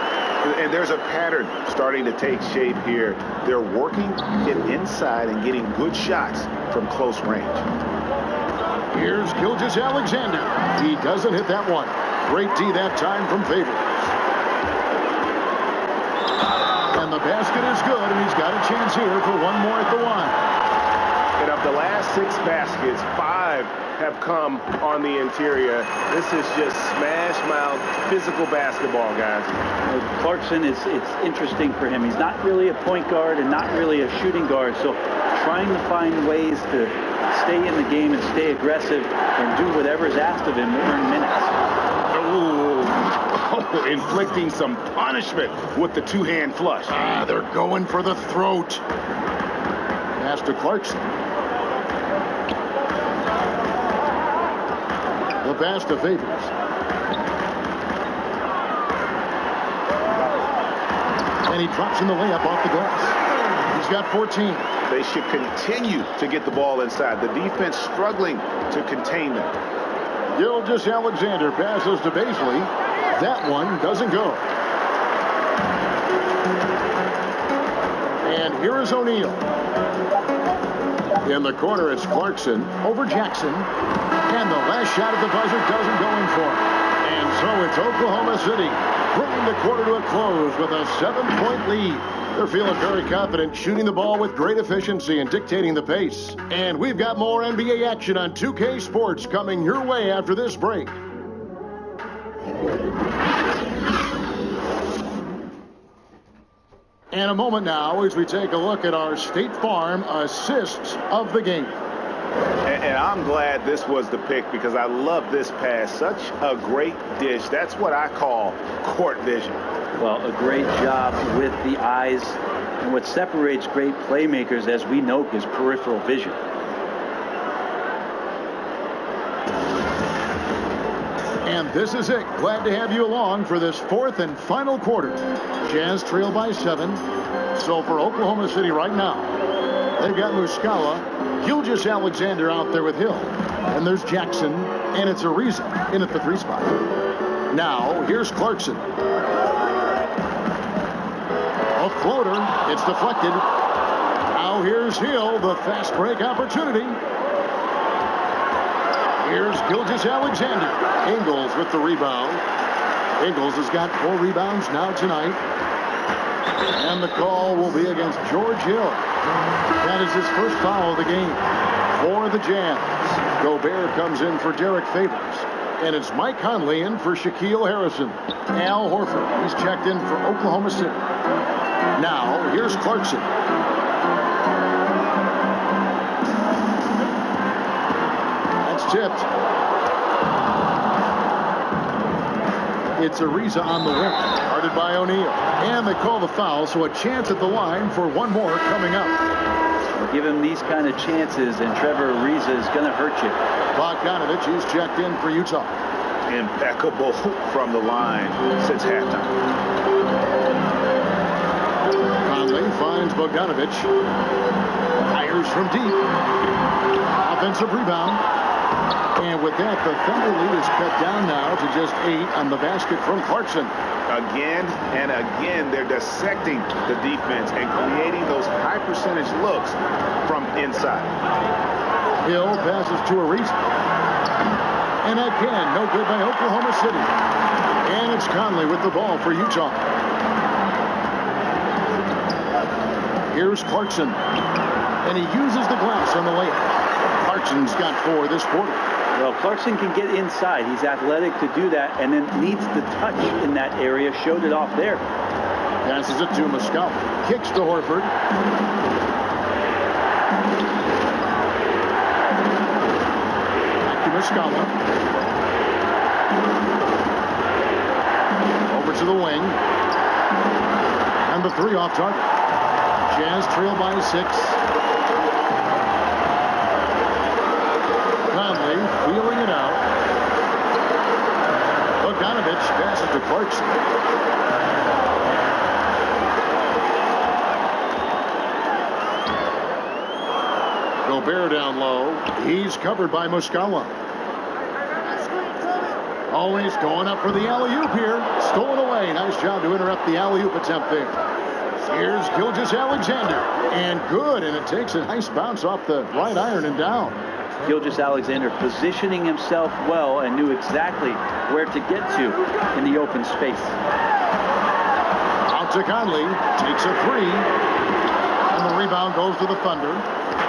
And there's a pattern starting to take shape here. They're working it inside and getting good shots from close range. Here's Gilgeous-Alexander. He doesn't hit that one. Great D that time from Favors. And the basket is good, and he's got a chance here for one more at the line. And And of the last 6 baskets, 5 have come on the interior. This is just smash mouth physical basketball, guys. Clarkson, it's interesting for him. He's not really a point guard and not really a shooting guard, so trying to find ways to stay in the game and stay aggressive and do whatever is asked of him to earn minutes. Oh, inflicting some punishment with the two-hand flush. They're going for the throat. Pass to Clarkson. The pass to Favors. And he drops in the layup off the glass. He's got 14. They should continue to get the ball inside. The defense struggling to contain them. Gilgeous-Alexander passes to Baisley. That one doesn't go. And here is O'Neal. In the corner, it's Clarkson over Jackson. And the last shot at the buzzer doesn't go in for him. And so it's Oklahoma City bringing the quarter to a close with a 7-point lead. They're feeling very confident, shooting the ball with great efficiency and dictating the pace. And we've got more NBA action on 2K Sports coming your way after this break. And a moment now as we take a look at our State Farm assists of the game. And I'm glad this was the pick because I love this pass. Such a great dish. That's what I call court vision. Well, a great job with the eyes. And what separates great playmakers, as we know, is peripheral vision. And this is it. Glad to have you along for this 4th and final quarter. Jazz trail by 7. So for Oklahoma City right now, they've got Muscala, Gilgeous-Alexander out there with Hill. And there's Jackson, and it's Ariza in at the 3 spot. Now, here's Clarkson. A floater. It's deflected. Now here's Hill, the fast break opportunity. Here's Gilgeous-Alexander. Ingles with the rebound. Ingles has got 4 rebounds now tonight. And the call will be against George Hill. That is his first foul of the game for the Jazz. Gobert comes in for Derek Favors. And it's Mike Conley in for Shaquille Harrison. Al Horford, he's checked in for Oklahoma City. Now, here's Clarkson. That's tipped. It's Ariza on the wing, guarded by O'Neal. And they call the foul, so a chance at the line for one more coming up. Give him these kind of chances, and Trevor Ariza is going to hurt you. Bogdanovich is checked in for Utah. Impeccable from the line since halftime. Conley finds Bogdanovich. Fires from deep. Offensive rebound. And with that, the Thunder lead is cut down now to just 8 on the basket from Clarkson. Again and again, they're dissecting the defense and creating those high percentage looks from inside. Hill passes to Ariza. And again, no good by Oklahoma City. And it's Conley with the ball for Utah. Here's Clarkson. And he uses the glass on the layup. Clarkson's got 4 this quarter. Well, Clarkson can get inside. He's athletic to do that, and then needs the touch in that area. Showed it off there. Passes it to Muscala. Kicks to Horford. Back to Muscala. Over to the wing. And the 3 off target. Jazz trail by 6. Conley wheeling it out. Bogdanovich passes to Clarkson. Gobert down low. He's covered by Muscala. Always going up for the alley-oop here. Stolen away. Nice job to interrupt the alley-oop attempt there. Here's Gilgeous-Alexander. And good. And it takes a nice bounce off the right iron and down. Gilgeous-Alexander positioning himself well and knew exactly where to get to in the open space. Out to Conley. Takes a 3. And the rebound goes to the Thunder.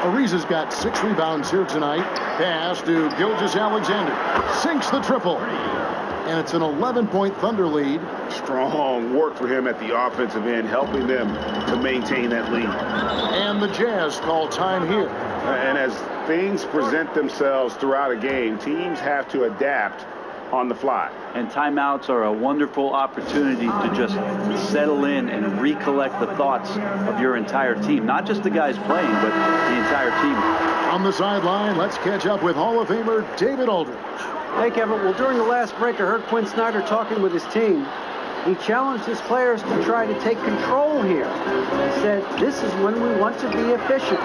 Ariza's got 6 rebounds here tonight. Pass to Gilgeous-Alexander. Sinks the triple. And it's an 11-point Thunder lead. Strong work for him at the offensive end, helping them to maintain that lead. And the Jazz call time here. And as things present themselves throughout a game, teams have to adapt on the fly. And timeouts are a wonderful opportunity to just settle in and recollect the thoughts of your entire team. Not just the guys playing, but the entire team. On the sideline, let's catch up with Hall of Famer David Aldridge. Hey, Kevin. Well, during the last break, I heard Quinn Snyder talking with his team. He challenged his players to try to take control here. He said, this is when we want to be efficient.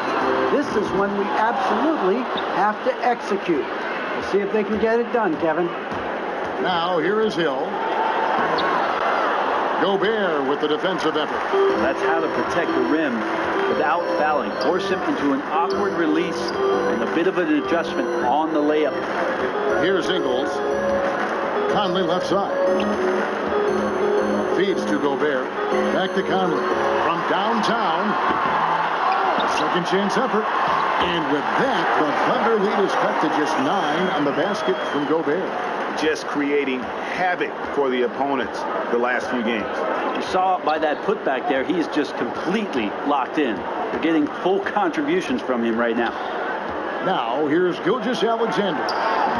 This is when we absolutely have to execute. We'll see if they can get it done, Kevin. Now, here is Hill. Gobert with the defensive effort. That's how to protect the rim without fouling. Force him into an awkward release and a bit of an adjustment on the layup. Here's Ingles. Conley left side. Feeds to Gobert. Back to Conley. From downtown. A second chance effort. And with that, the Thunder lead is cut to just 9 on the basket from Gobert. Just creating havoc for the opponents the last few games. You saw by that putback there, he is just completely locked in. We're getting full contributions from him right now. Now, here's Gilgeous-Alexander.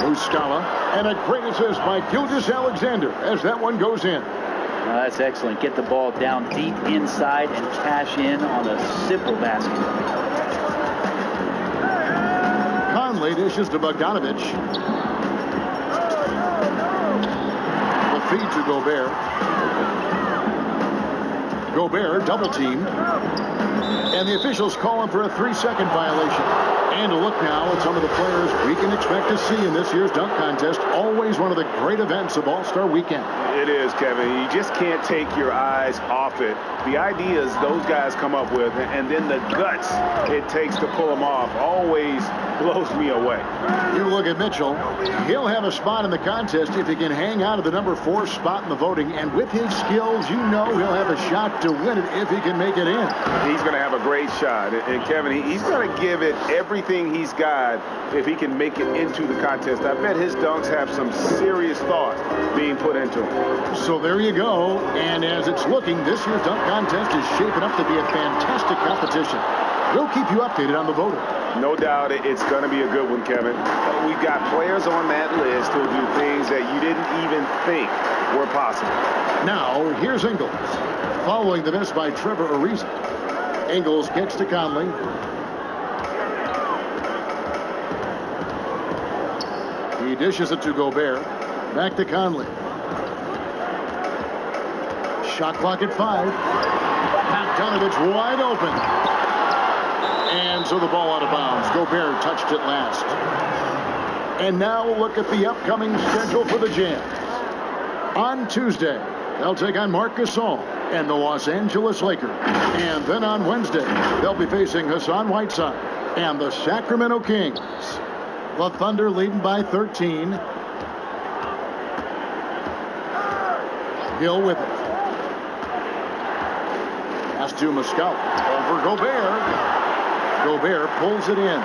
Muscala. And a great assist by Gilgeous-Alexander as that one goes in. That's excellent. Get the ball down deep inside and cash in on a simple basket. Conley dishes to Bogdanovich. The feed to Gobert. Gobert double teamed. And the officials call him for a 3-second violation. And a look now at some of the players we can expect to see in this year's dunk contest. Always one of the great events of All-Star Weekend. It is, Kevin. You just can't take your eyes off it. The ideas those guys come up with, and then the guts it takes to pull them off, always blows me away. You look at Mitchell. He'll have a spot in the contest if he can hang out of the number 4 spot in the voting. And with his skills, you know he'll have a shot to win it if he can make it in. He's going to have a great shot. And Kevin, he's going to give it everything he's got if he can make it into the contest. I bet his dunks have some serious thought being put into them. So there you go. And as it's looking, this year's dunk contest is shaping up to be a fantastic competition. We'll keep you updated on the voting. No doubt it's going to be a good one, Kevin. We've got players on that list who'll do things that you didn't even think were possible. Now, here's Ingles. Following the miss by Trevor Ariza. Ingles gets to Conley. He dishes it to Gobert. Back to Conley. Shot clock at 5. Bogdanovich wide open. And so the ball out of bounds. Gobert touched it last. And now look at the upcoming schedule for the Jazz. On Tuesday, they'll take on Marc Gasol and the Los Angeles Lakers. And then on Wednesday, they'll be facing Hassan Whiteside and the Sacramento Kings. The Thunder leading by 13. Hill with it. Pass to Muscala. Over Gobert. Gobert pulls it in.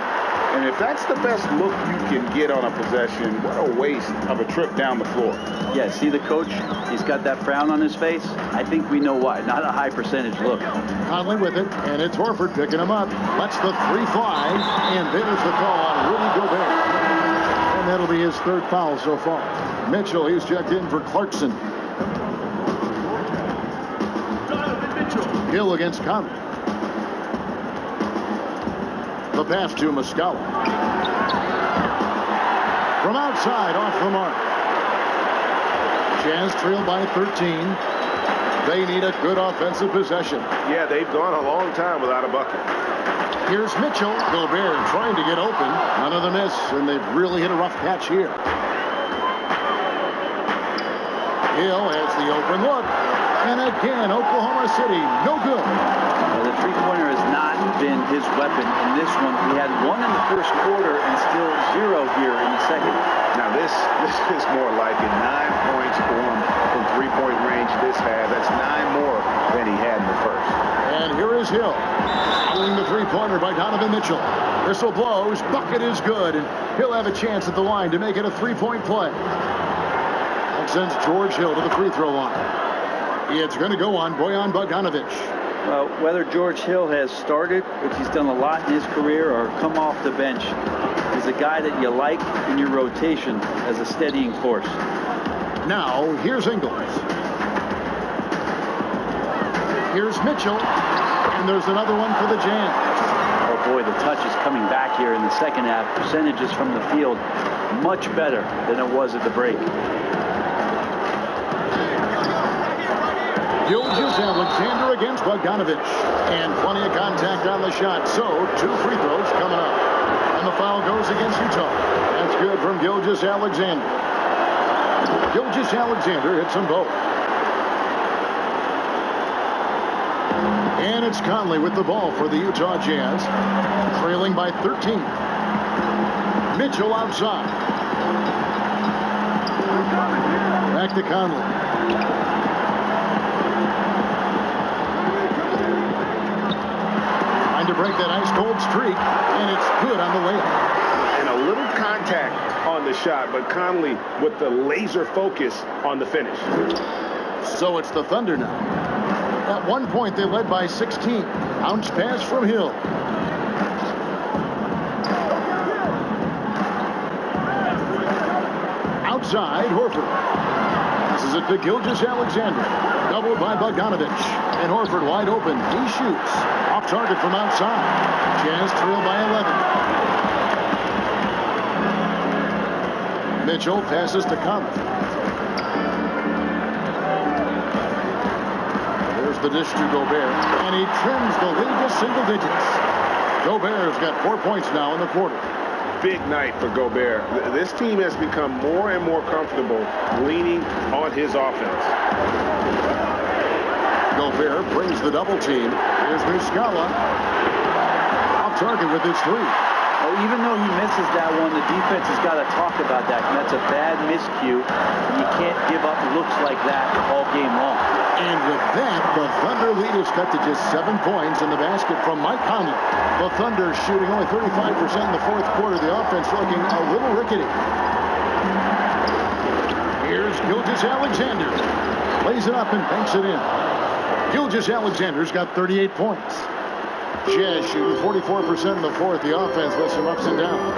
And if that's the best look you can get on a possession, what a waste of a trip down the floor. Yeah, see the coach? He's got that frown on his face. I think we know why. Not a high percentage look. Conley with it, and it's Horford picking him up. Lets the 3 fly, and there's the call on Rudy Gobert. And that'll be his 3rd foul so far. Mitchell, he's checked in for Clarkson. Hill against Conley. The pass to Muscala. From outside, off the mark. Jazz trail by 13. They need a good offensive possession. Yeah, they've gone a long time without a bucket. Here's Mitchell. Gobert trying to get open. Another miss, and they've really hit a rough patch here. Hill has the open look. And again, Oklahoma City, no good. The three-pointer has not been his weapon in this one. He had 1 in the first quarter and still 0 here in the second. Now this is more like it. 9 points for him from three-point range this half. That's 9 more than he had in the first. And here is Hill. Following the three-pointer by Donovan Mitchell. Whistle blows. Bucket is good. And he'll have a chance at the line to make it a three-point play. That sends George Hill to the free throw line. It's going to go on Bojan Bogdanovic. Well, whether George Hill has started, which he's done a lot in his career, or come off the bench, he's a guy that you like in your rotation as a steadying force. Now, here's Ingles. Here's Mitchell. And there's another one for the Jazz. Oh, boy, the touch is coming back here in the second half. Percentages from the field much better than it was at the break. Gilgeous-Alexander against Bogdanovic. And plenty of contact on the shot. So, 2 free throws coming up. And the foul goes against Utah. That's good from Gilgeous-Alexander. Gilgeous-Alexander hits them both. And it's Conley with the ball for the Utah Jazz. Trailing by 13. Mitchell outside. Back to Conley. Trying to break that ice-cold streak. And it's good on the layup. And a little contact on the shot, but Conley with the laser focus on the finish. So it's the Thunder now. At one point, they led by 16. Bounce pass from Hill. Outside, Horford. Passes it to Gilgeous-Alexander. Doubled by Bogdanovic. And Horford wide open. He shoots. Off target from outside. Jazz trail by 11. Mitchell passes to Conley. The dish to Gobert, and he trims the lead to single digits. Gobert's got 4 points now in the quarter. Big night for Gobert. This team has become more and more comfortable leaning on his offense. Gobert brings the double team. Here's Muscala. Off target with his three. Well, even though he misses that one, the defense has got to talk about that. And that's a bad miscue. You can't give up looks like that all game long. And with that, the Thunder lead is cut to just 7 points in the basket from Mike Conley. The Thunder shooting only 35% in the fourth quarter. The offense looking a little rickety. Here's Gilgeous-Alexander. Plays it up and banks it in. Gilgeous-Alexander's got 38 points. Jazz shooting 44% in the fourth. The offense with some ups and downs.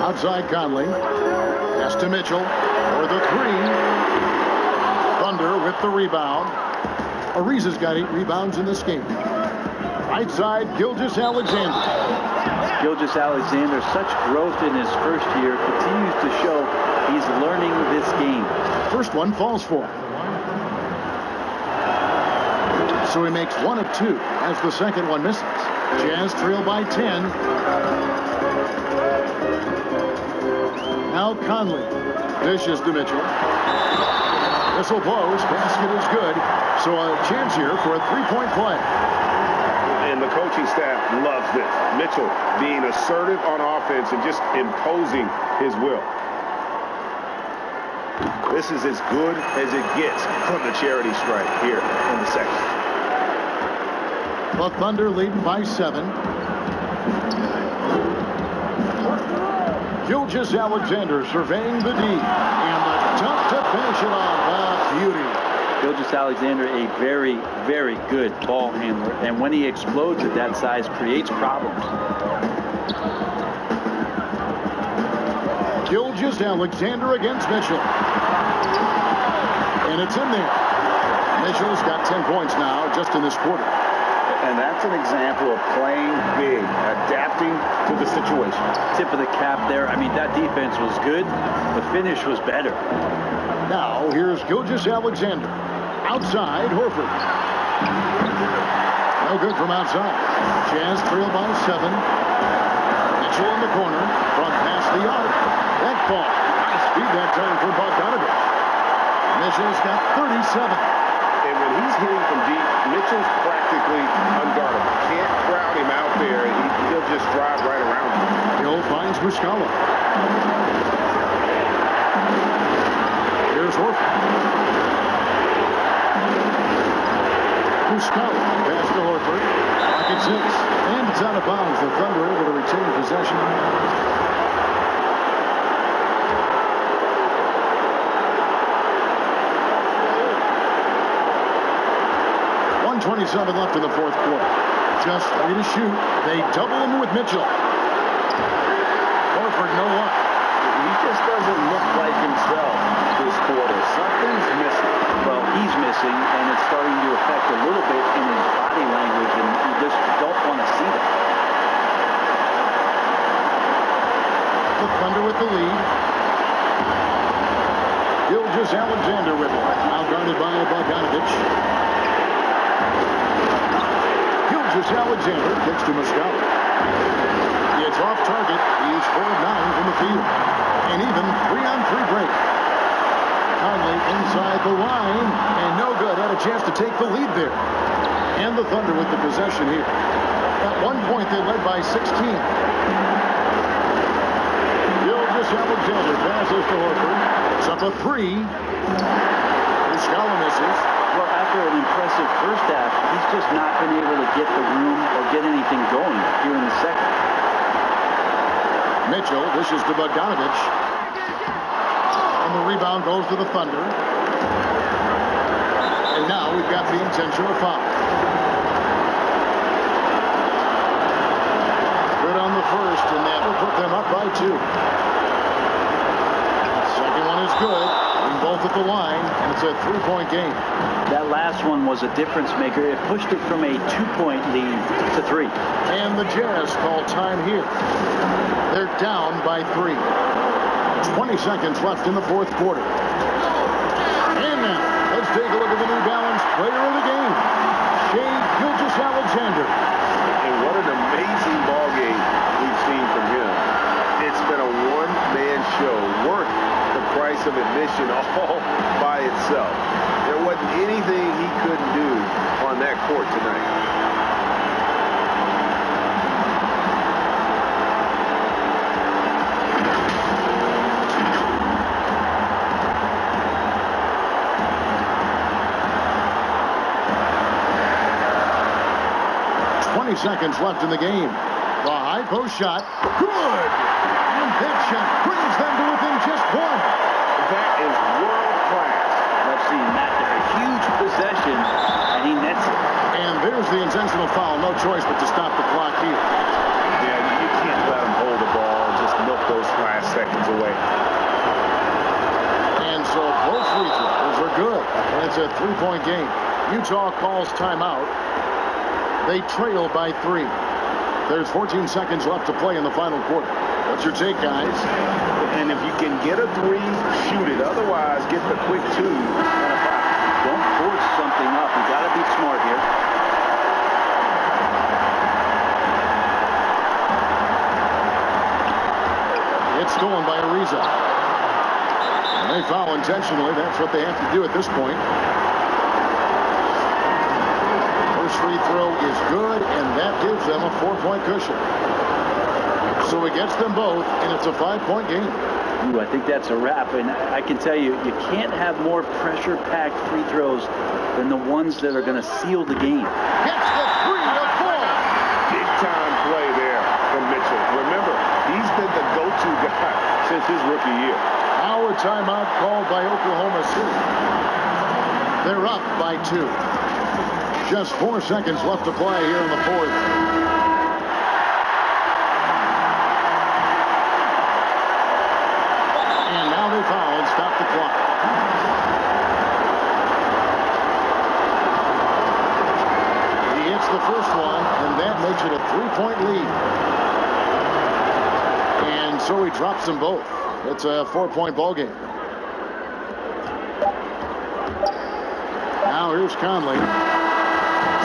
Outside Conley. Pass to Mitchell for the three. Thunder with the rebound. Ariza's got 8 rebounds in this game. Right side, Gilgeous-Alexander. Gilgeous-Alexander, such growth in his first year, continues to show he's learning this game. First one falls for him. So he makes 1 of 2 as the second one misses. Jazz trail by 10. Now Conley dishes to Mitchell. Whistle blows. Basket is good. So a chance here for a 3-point play. And the coaching staff loves this. Mitchell being assertive on offense and just imposing his will. This is as good as it gets from the charity stripe here in the second. The Thunder leading by 7. Gilgeous-Alexander surveying the D. And the dunk to finish it off. Ah, beauty. Gilgeous-Alexander, a very, very good ball handler. And when he explodes at that size, creates problems. Gilgeous-Alexander against Mitchell. And it's in there. Mitchell's got 10 points now just in this quarter. And that's an example of playing big, adapting to the situation. Tip of the cap there. I mean, that defense was good. The finish was better. Now, here's Gilgeous-Alexander. Outside, Horford. No good from outside. Jazz trail by 7. Mitchell in the corner. Front past the arc. That ball. High speed that time for Bogdanovic. Mitchell's got 37. And when he's hitting from deep, Mitchell's practically unguardable. Can't crowd him out there. He'll just drive right around him. Hill finds Muscala. Here's Horford. Muscala. Pass to Horford. Clock at 6. And it's out of bounds. The Thunder able to retain possession. 1:27 left in the fourth quarter. Just 3 to shoot. They double him with Mitchell. Horford, no luck. He just doesn't look like himself this quarter. Something's missing. Well, he's missing, and it's starting to affect a little bit in his body language, and you just don't want to see that. The Thunder with the lead. Gilgeous-Alexander with it. Now guarded by Bogdanovich. Gilgeous-Alexander kicks to Muscala. It's off target. He's 4 of 9 from the field. And even 3-on-3 break. Conley inside the line. And no good. Had a chance to take the lead there. And the Thunder with the possession here. At one point, they led by 16. Gilgeous-Alexander passes to Horford. It's up a 3. Muscala misses. Well, after an impressive first half, he's just not been able to get the room or get anything going here in the second. Mitchell dishes to Bogdanovich. And the rebound goes to the Thunder. And now we've got the intentional foul. Good on the first, and that will put them up by 2. Second one is good. Both at the line, and it's a 3-point game. That last one was a difference maker. It pushed it from a 2-point lead to 3. And the Jazz call time here. They're down by 3. 20 seconds left in the fourth quarter. And now, let's take a look at the New Balance player of the game, Shai Gilgeous-Alexander. And what an amazing ball game we've seen from him. It's been a one-man show worth the price of admission all by itself. There wasn't anything he couldn't do on that court tonight. Seconds left in the game. The high post shot. Good! And that shot brings them to within just 1. That is world class. I've seen that. A huge possession, and he nets it. And there's the intentional foul. No choice but to stop the clock here. Yeah, you can't let him hold the ball and just milk those last seconds away. And so both free throws are good. And it's a 3-point game. Utah calls timeout. They trail by 3. There's 14 seconds left to play in the final quarter. What's your take, guys? And if you can get a 3, shoot it. Otherwise, get the quick 2 and a foul. Don't force something up. You got to be smart here. It's stolen by Ariza. And they foul intentionally. That's what they have to do at this point. Free throw is good, and that gives them a 4-point cushion. So it gets them both, and it's a 5-point game. Ooh, I think that's a wrap, and I can tell you, you can't have more pressure-packed free throws than the ones that are going to seal the game. Gets the 3 to fall. Big-time play there from Mitchell. Remember, he's been the go-to guy since his rookie year. Now a timeout called by Oklahoma City. They're up by 2. Just 4 seconds left to play here in the fourth. And now they foul and stop the clock. He hits the first one, and that makes it a 3-point lead. And so he drops them both. It's a 4-point ball game. Now here's Conley.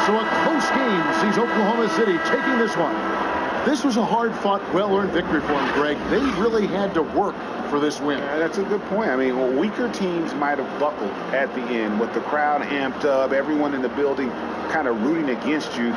So a close game sees Oklahoma City taking this one. This was a hard-fought, well-earned victory for them, Greg. They really had to work for this win. That's a good point. I mean, weaker teams might have buckled at the end with the crowd amped up, everyone in the building kind of rooting against you.